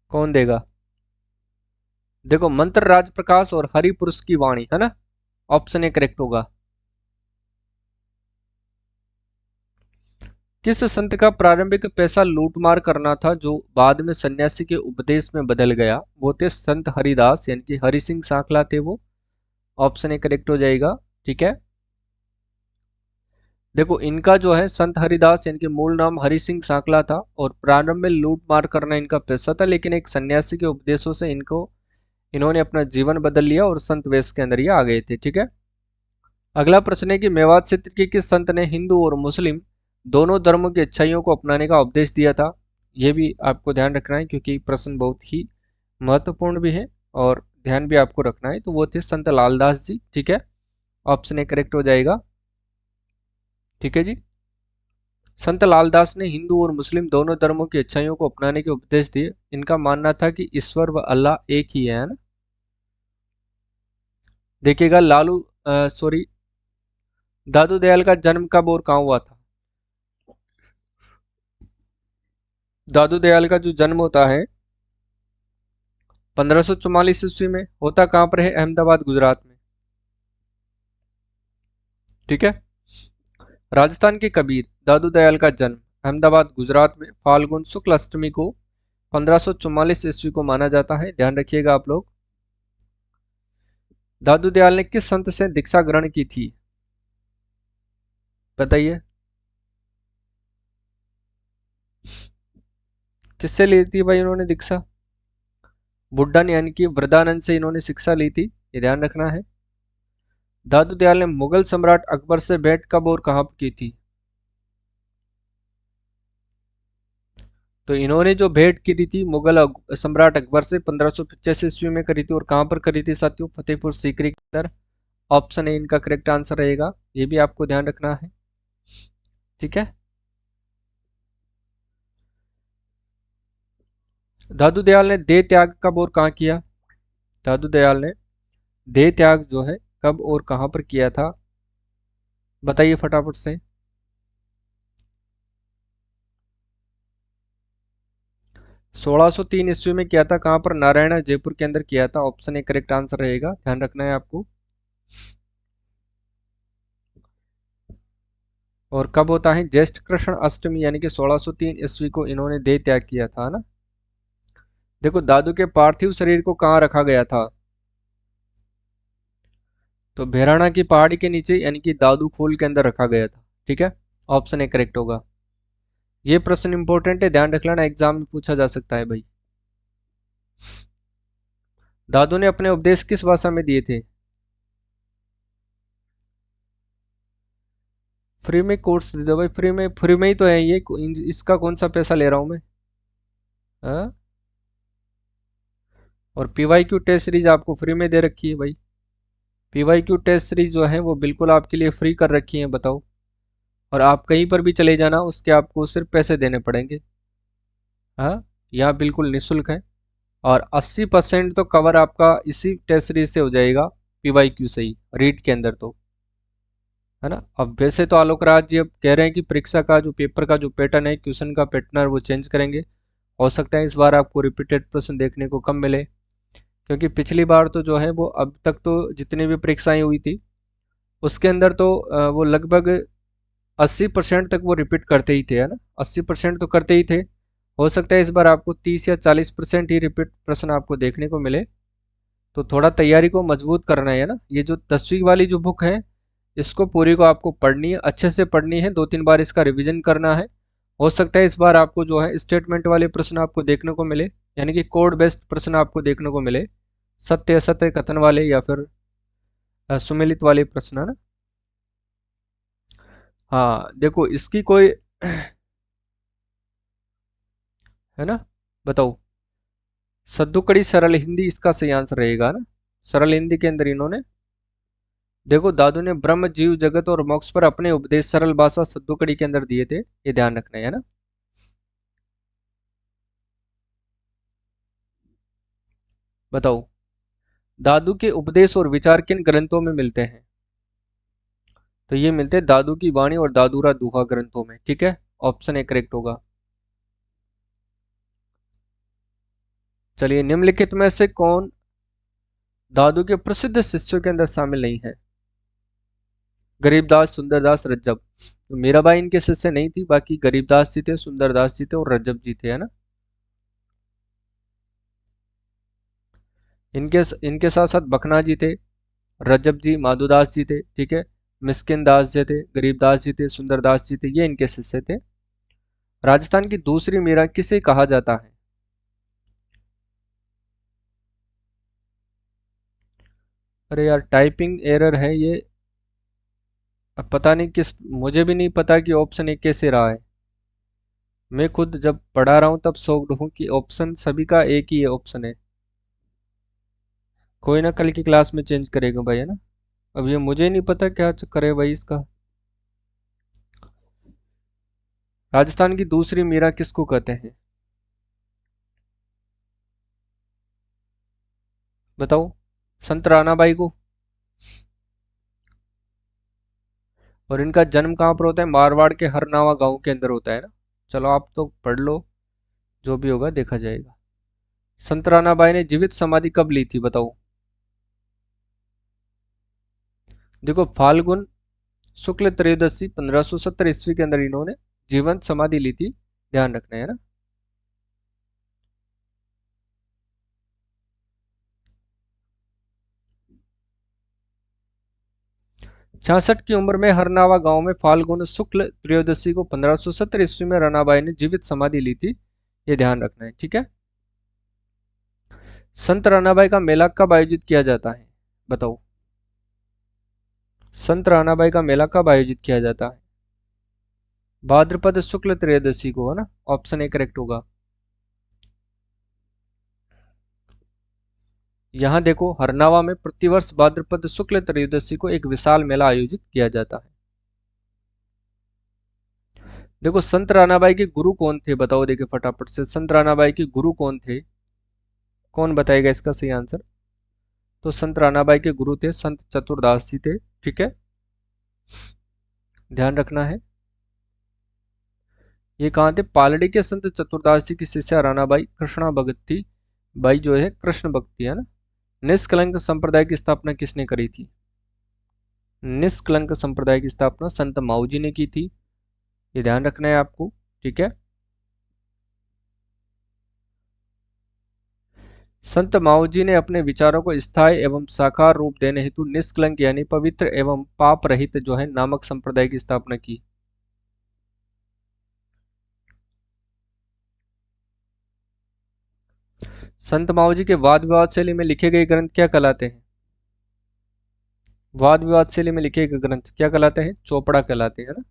कौन देगा? देखो मंत्र राज प्रकाश और हरि पुरुष की वाणी, है ना, ऑप्शन ए करेक्ट होगा। किस संत का प्रारंभिक पैसा लूटमार करना था जो बाद में सन्यासी के उपदेश में बदल गया? वो थे संत हरिदास, यानी कि हरि सिंह सांकला थे वो। ऑप्शन ए करेक्ट हो जाएगा, ठीक है। देखो इनका जो है संत हरिदास यानी कि मूल नाम हरि सिंह सांकला था और प्रारंभ में लूट मार करना इनका पेशा था, लेकिन एक सन्यासी के उपदेशों से इन्होंने अपना जीवन बदल लिया और संत वेश के अंदर ये आ गए थे, ठीक है। अगला प्रश्न है कि मेवात क्षेत्र के किस संत ने हिंदू और मुस्लिम दोनों धर्मों की अच्छाइयों को अपनाने का उपदेश दिया था? यह भी आपको ध्यान रखना है, क्योंकि प्रश्न बहुत ही महत्वपूर्ण भी है और ध्यान भी आपको रखना है, तो वो थे संत लालदास जी। ठीक है, ऑप्शन ए करेक्ट हो जाएगा। ठीक है जी। संत लालदास ने हिंदू और मुस्लिम दोनों धर्मों की अच्छाइयों को अपनाने के उपदेश दिए। इनका मानना था कि ईश्वर व अल्लाह एक ही है ना। देखिएगा लालू सॉरी दादू दयाल का जन्म कब और कहाँ हुआ था। दादू दयाल का जो जन्म होता है 1544 ईस्वी में, होता कहाँ पर है, अहमदाबाद गुजरात में। ठीक है। राजस्थान के कबीर दादू दयाल का जन्म अहमदाबाद गुजरात में फाल्गुन शुक्ल अष्टमी को 1544 ईस्वी को माना जाता है। ध्यान रखिएगा आप लोग। दादू दयाल ने किस संत से दीक्षा ग्रहण की थी, बताइए। किससे ली थी भाई इन्होंने दीक्षा। बुड्ढन यानी कि वृद्धानंद से इन्होंने शिक्षा ली थी, ये ध्यान रखना है। दादू दयाल ने मुगल सम्राट अकबर से भेंट कब और कहाँ की थी। तो इन्होंने जो भेंट की थी सम्राट अकबर से 1585 ईस्वी में करी थी, और कहाँ पर करी थी साथियों, फतेहपुर सीकरी के अंदर। ऑप्शन ए इनका करेक्ट आंसर रहेगा, ये भी आपको ध्यान रखना है। ठीक है। दादू दयाल ने देह त्याग कब और कहाँ किया। दादू दयाल ने देह त्याग जो है कब और कहाँ पर किया था, बताइए फटाफट से। 1603 ईस्वी में किया था, कहाँ पर, नारायण जयपुर के अंदर किया था। ऑप्शन ए करेक्ट आंसर रहेगा, ध्यान रखना है आपको। और कब होता है, ज्येष्ठ कृष्ण अष्टमी यानी कि 1603 ईस्वी को इन्होंने देह त्याग किया था ना। देखो दादू के पार्थिव शरीर को कहाँ रखा गया था, तो भैराणा की पहाड़ी के नीचे यानी कि दादू खोल के अंदर रखा गया था। ठीक है, ऑप्शन ए करेक्ट होगा। ये प्रश्न इंपॉर्टेंट है, ध्यान रख लेना, एग्जाम में पूछा जा सकता है भाई। दादू ने अपने उपदेश किस भाषा में दिए थे। फ्री में कोर्स दे दो भाई, फ्री में ही तो है ये, इसका कौन सा पैसा ले रहा हूं मैं। हाँ? और पीवाईक्यू टेस्ट सीरीज आपको फ्री में दे रखी है भाई। पीवाईक्यू टेस्ट सीरीज जो है वो बिल्कुल आपके लिए फ्री कर रखी है, बताओ। और आप कहीं पर भी चले जाना, उसके आपको सिर्फ पैसे देने पड़ेंगे। हाँ, यहाँ बिल्कुल निःशुल्क है। और 80% तो कवर आपका इसी टेस्ट सीरीज से हो जाएगा, पीवाईक्यू से ही, रीट के अंदर तो, है ना। अब वैसे तो आलोक राज जी अब कह रहे हैं कि परीक्षा का जो पेपर का जो पैटर्न है, क्वेश्चन का पैटर्न है, वो चेंज करेंगे। हो सकता है इस बार आपको रिपीटेड प्रश्न देखने को कम मिले, क्योंकि पिछली बार तो जो है वो अब तक तो जितनी भी परीक्षाएं हुई थी उसके अंदर तो वो लगभग 80% तक वो रिपीट करते ही थे, है ना। 80% तो करते ही थे। हो सकता है इस बार आपको 30 या 40% ही रिपीट प्रश्न आपको देखने को मिले। तो थोड़ा तैयारी को मजबूत करना है ना। ये जो 10वीं वाली जो बुक है, इसको पूरी को आपको पढ़नी है, अच्छे से पढ़नी है, 2-3 बार इसका रिवीजन करना है। हो सकता है इस बार आपको जो है स्टेटमेंट वाले प्रश्न आपको देखने को मिले, यानी कि कोड बेस्ड प्रश्न आपको देखने को मिले, सत्य असत्य कथन वाले या फिर सुमेलित वाले प्रश्न, है ना। हाँ देखो इसकी कोई है ना, बताओ। सद्दुकड़ी सरल हिंदी इसका सही आंसर रहेगा ना। सरल हिंदी के अंदर इन्होंने, देखो दादू ने ब्रह्म जीव जगत और मोक्ष पर अपने उपदेश सरल भाषा सद्दुकड़ी के अंदर दिए थे, ये ध्यान रखना है ना। बताओ, दादू के उपदेश और विचार किन ग्रंथों में मिलते हैं। तो ये मिलते हैं दादू की वाणी और दादूरा दुहा ग्रंथों में। ठीक है, ऑप्शन ए करेक्ट होगा। चलिए, निम्नलिखित में से कौन दादू के प्रसिद्ध शिष्यों के अंदर शामिल नहीं है। गरीबदास, सुंदरदास, रज्जब। तो मीराबाई इनके शिष्य नहीं थी, बाकी गरीबदास जी थे, सुंदरदास जी थे और रज्जब जी थे, है ना। इनके इनके साथ साथ बखना जी थे, रज्जब जी, माधोदास जी थे। ठीक है, मिस्किन दास जी थे, गरीबदास जी थे, सुंदरदास जी थे, ये इनके शिष्य थे। राजस्थान की दूसरी मीरा किसे कहा जाता है। अरे यार टाइपिंग एरर है ये, अब पता नहीं किस, मुझे भी नहीं पता कि ऑप्शन ए कैसे रहा है। मैं खुद जब पढ़ा रहा हूँ तब शॉक्ड हूँ कि ऑप्शन सभी का एक ही ऑप्शन है। कोई ना कल की क्लास में चेंज करेगा भाई, है ना। अब ये मुझे नहीं पता क्या करे भाई इसका। राजस्थान की दूसरी मीरा किसको कहते हैं? बताओ। संत राणाबाई को। और इनका जन्म कहाँ पर होता है? मारवाड़ के हरनावा गांव के अंदर होता है ना। चलो आप तो पढ़ लो, जो भी होगा देखा जाएगा। संत राणाबाई ने जीवित समाधि कब ली थी बताओ। देखो, फाल्गुन शुक्ल त्रयोदशी 1570 ईस्वी के अंदर इन्होंने जीवंत समाधि ली थी। ध्यान रखना है ना। 66 की उम्र में हरनावा गांव में फाल्गुन शुक्ल त्रयोदशी को 1570 ईस्वी में राणाबाई ने जीवित समाधि ली थी। ये ध्यान रखना है, ठीक है। संत राणाबाई का मेला कब आयोजित किया जाता है बताओ। संत राणाबाई का मेला कब आयोजित किया जाता है? भाद्रपद शुक्ल त्रयोदशी को, है ना। ऑप्शन ए करेक्ट होगा। यहाँ देखो, हरनावा में प्रतिवर्ष भाद्रपद शुक्ल त्रयोदशी को एक विशाल मेला आयोजित किया जाता है। देखो, संत राणाबाई के गुरु कौन थे बताओ। देखिए फटाफट से, संत राणाबाई के गुरु कौन थे? कौन बताएगा इसका सही आंसर? तो संत राणाबाई के गुरु थे संत चतुरदास जी थे, ठीक है। ध्यान रखना है। ये कहाँ थे? पालड़ी के संत चतुरदास जी की शिष्या राणाबाई कृष्णा भगत थी। बाई जो है कृष्ण भक्ति, है ना। निष्कलंक संप्रदाय की स्थापना किसने करी थी? निष्कलंक संप्रदाय की स्थापना संत माऊजी ने की थी। ये ध्यान रखना है आपको, ठीक है। संत माऊजी ने अपने विचारों को स्थायी एवं साकार रूप देने हेतु निष्कलंक यानी पवित्र एवं पाप रहित जो है नामक संप्रदाय की स्थापना की। संत माऊजी के वाद विवाद शैली में लिखे गए ग्रंथ क्या कहलाते हैं? वाद विवाद शैली में लिखे गए ग्रंथ क्या कहलाते हैं? चोपड़ा कहलाते हैं, ना।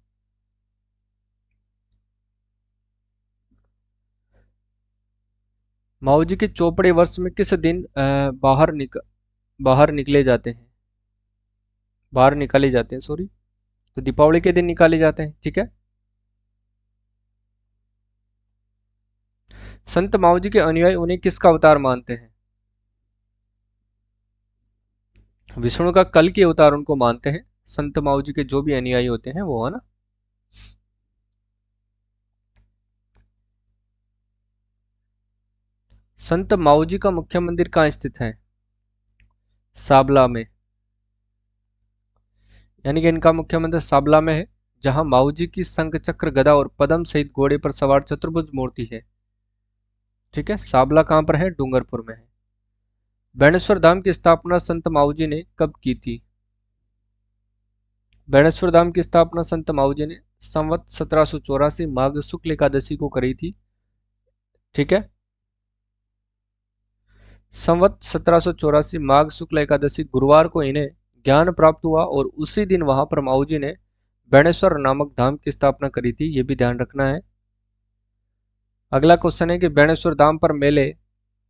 माऊजी के चौपड़े वर्ष में किस दिन बाहर निकले जाते हैं? बाहर निकाले जाते हैं, सॉरी। तो दीपावली के दिन निकाले जाते हैं, ठीक है। संत माऊजी के अनुयायी उन्हें किसका अवतार मानते हैं? विष्णु का कल की अवतार उनको मानते हैं। संत माऊजी के जो भी अनुयायी होते हैं वो, है ना। संत माऊजी का मुख्य मंदिर कहाँ स्थित है? साबला में। यानी कि इनका मुख्य मंदिर साबला में है, जहां माऊजी की शंख चक्र गदा और पद्म सहित घोड़े पर सवार चतुर्भुज मूर्ति है, ठीक है। साबला कहाँ पर है? डूंगरपुर में है। बेणेश्वर धाम की स्थापना संत माऊजी ने कब की थी? बेणेश्वर धाम की स्थापना संत माऊजी ने संवत 1784 माघ शुक्ल एकादशी को करी थी, ठीक है। संवत 1784 माघ शुक्ल एकादशी गुरुवार को इन्हें ज्ञान प्राप्त हुआ और उसी दिन वहां पर माऊजी ने बेणेश्वर नामक धाम की स्थापना करी थी। ये भी ध्यान रखना है। अगला क्वेश्चन है कि बेणेश्वर धाम पर मेले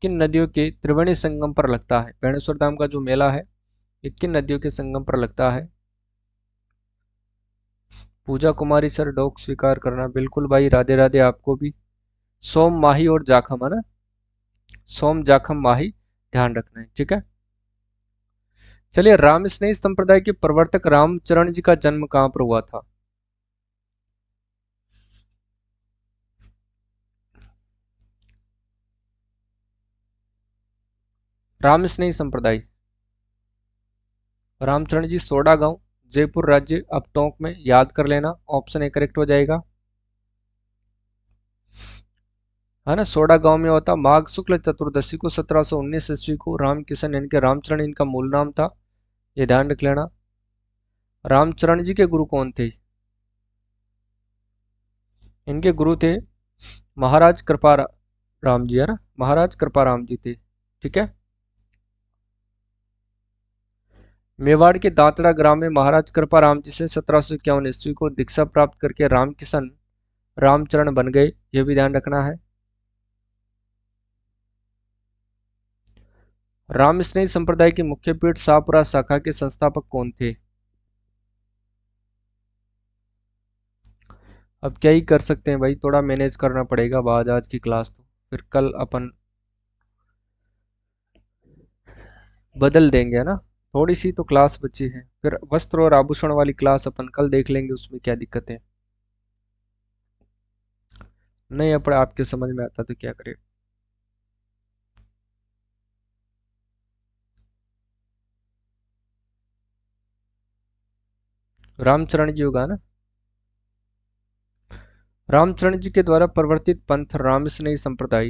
किन नदियों के त्रिवेणी संगम पर लगता है? बेणेश्वर धाम का जो मेला है ये किन नदियों के संगम पर लगता है? पूजा कुमारी सर, डॉग स्वीकार करना। बिल्कुल भाई, राधे राधे आपको भी। सोम, माही और जाखम, है ना। सोम, जाखम, माही। ध्यान रखना है, ठीक है। चलिए, राम स्नेही संप्रदाय के प्रवर्तक रामचरण जी का जन्म कहाँ पर हुआ था? राम स्नेही संप्रदाय, रामचरण जी सोडा गांव, जयपुर राज्य, अब टोंक में। याद कर लेना, ऑप्शन ए करेक्ट हो जाएगा, है ना। सोडा गांव में होता। माघ शुक्ल चतुर्दशी को 1719 ईस्वी को रामकिशन यानी कि रामचरण इनका मूल नाम था। ये ध्यान रख लेना। रामचरण जी के गुरु कौन थे? इनके गुरु थे महाराज कृपा राम जी, है ना। महाराज कृपा राम जी थे, ठीक है। मेवाड़ के दांतड़ा ग्राम में महाराज कृपा राम जी से 1751 ईस्वी को दीक्षा प्राप्त करके रामकिशन रामचरण बन गए। ये भी ध्यान रखना है। रामस्नेही संप्रदाय की मुख्य पीठ शाहपुरा शाखा के संस्थापक कौन थे? अब क्या ही कर सकते हैं भाई, थोड़ा मैनेज करना पड़ेगा आज की क्लास, तो फिर कल अपन बदल देंगे, है ना। थोड़ी सी तो क्लास बची है, फिर वस्त्र और आभूषण वाली क्लास अपन कल देख लेंगे, उसमें क्या दिक्कत है। नहीं अपन आपके समझ में आता तो क्या करें। रामचरण जी होगा ना। रामचरण जी के द्वारा प्रवर्तित पंथ रामस्नेही संप्रदाय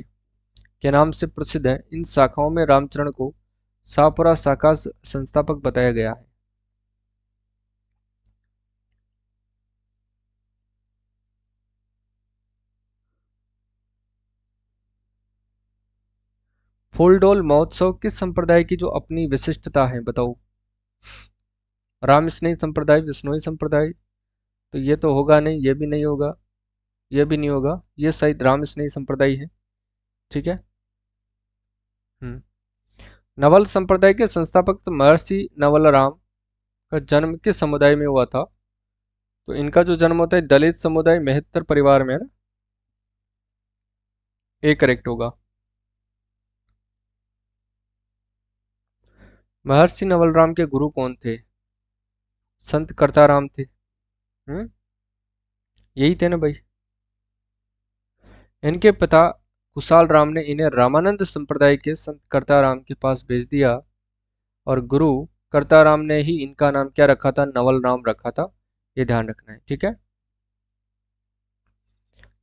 के नाम से प्रसिद्ध है। इन शाखाओं में रामचरण को शाहपुरा शाखा संस्थापक बताया गया है। फूलडोल महोत्सव किस संप्रदाय की जो अपनी विशिष्टता है, बताओ। रामस्नेही संप्रदाय, विष्णुई संप्रदाय, तो ये तो होगा नहीं, ये भी नहीं होगा, ये भी नहीं होगा, ये शायद रामस्नेही संप्रदाय है। ठीक है। हम्म। नवल संप्रदाय के संस्थापक तो महर्षि नवल राम का जन्म किस समुदाय में हुआ था? तो इनका जो जन्म होता है दलित समुदाय मेहतर परिवार में, है ना। ए करेक्ट होगा। महर्षि नवलराम के गुरु कौन थे? संत करताराम थे। हम्म। यही थे ना भाई। इनके पिता कुशाल राम ने इन्हें रामानंद संप्रदाय के संत करताराम के पास भेज दिया, और गुरु करताराम ने ही इनका नाम क्या रखा था? नवल राम रखा था। ये ध्यान रखना है, ठीक है।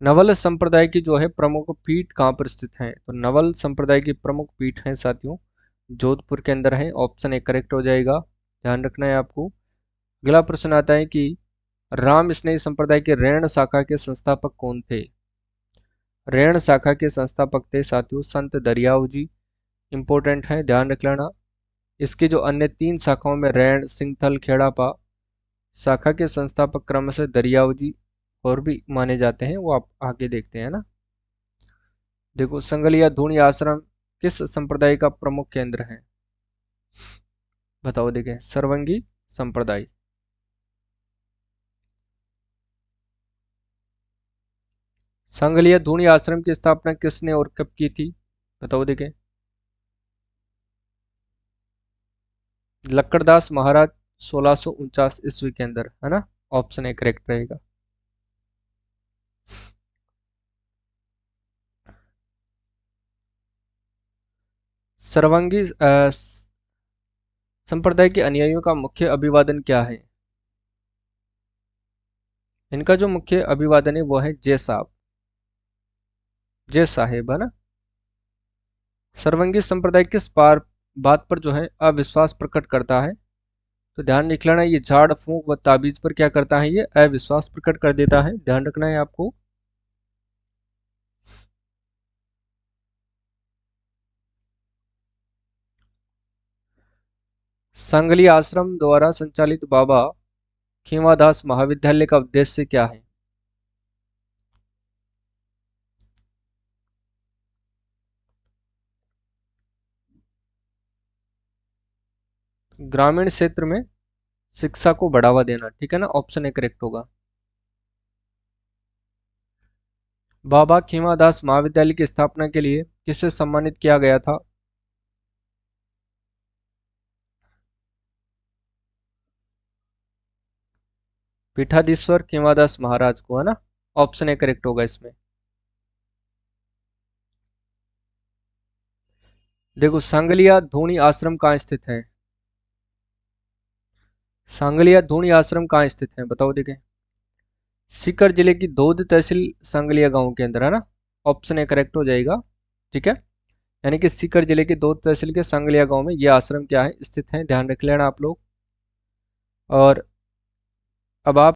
नवल संप्रदाय की जो है प्रमुख पीठ कहाँ पर स्थित है? तो नवल संप्रदाय की प्रमुख पीठ है साथियों जोधपुर के अंदर है। ऑप्शन ए करेक्ट हो जाएगा, ध्यान रखना है आपको। अगला प्रश्न आता है कि राम स्नेही संप्रदाय के रैण शाखा के संस्थापक कौन थे? रैण शाखा के संस्थापक थे साथियों संत दरियाव जी। इंपॉर्टेंट है, ध्यान रख लेना। इसकी जो अन्य तीन शाखाओं में रैण, सिंगथल, खेड़ापा शाखा के संस्थापक क्रमशः दरियाव जी और भी माने जाते हैं, वो आप आगे देखते हैं ना। देखो संगलिया धूणी आश्रम किस संप्रदाय का प्रमुख केंद्र है? बताओ, देखें सर्वंगी संप्रदाय। संगलिया धूणी आश्रम की स्थापना किसने और कब की थी? बताओ देखें। लक्कड़दास महाराज 1649 ईस्वी के अंदर, है ना। ऑप्शन ए करेक्ट रहेगा। सर्वंगी संप्रदाय के अनुयायियों का मुख्य अभिवादन क्या है? इनका जो मुख्य अभिवादन है वो है जय साहब, जय साहेब, है ना। सर्वंगी संप्रदाय किस बात पर जो है अविश्वास प्रकट करता है? तो ध्यान रख लेना, ये झाड़ फूंक व ताबीज पर क्या करता है? ये अविश्वास प्रकट कर देता है, ध्यान रखना है आपको। सांगली आश्रम द्वारा संचालित बाबा खीमादास महाविद्यालय का उद्देश्य क्या है? ग्रामीण क्षेत्र में शिक्षा को बढ़ावा देना, ठीक है ना। ऑप्शन ए करेक्ट होगा। बाबा खीमादास महाविद्यालय की स्थापना के लिए किसे सम्मानित किया गया था? पीठाधीश्वर खीमादास महाराज को, है ना। ऑप्शन ए करेक्ट होगा इसमें। देखो सांगलिया धूणी आश्रम कहाँ स्थित है? सांगलिया धूणी आश्रम कहाँ स्थित है, बताओ देखें। सीकर जिले की धोद तहसील सांगलिया गांव के अंदर, है ना। ऑप्शन ए करेक्ट हो जाएगा, ठीक है। यानी कि सीकर जिले के धोद तहसील के सांगलिया गांव में यह आश्रम क्या है? स्थित है, ध्यान रख लेना आप लोग। और अब आप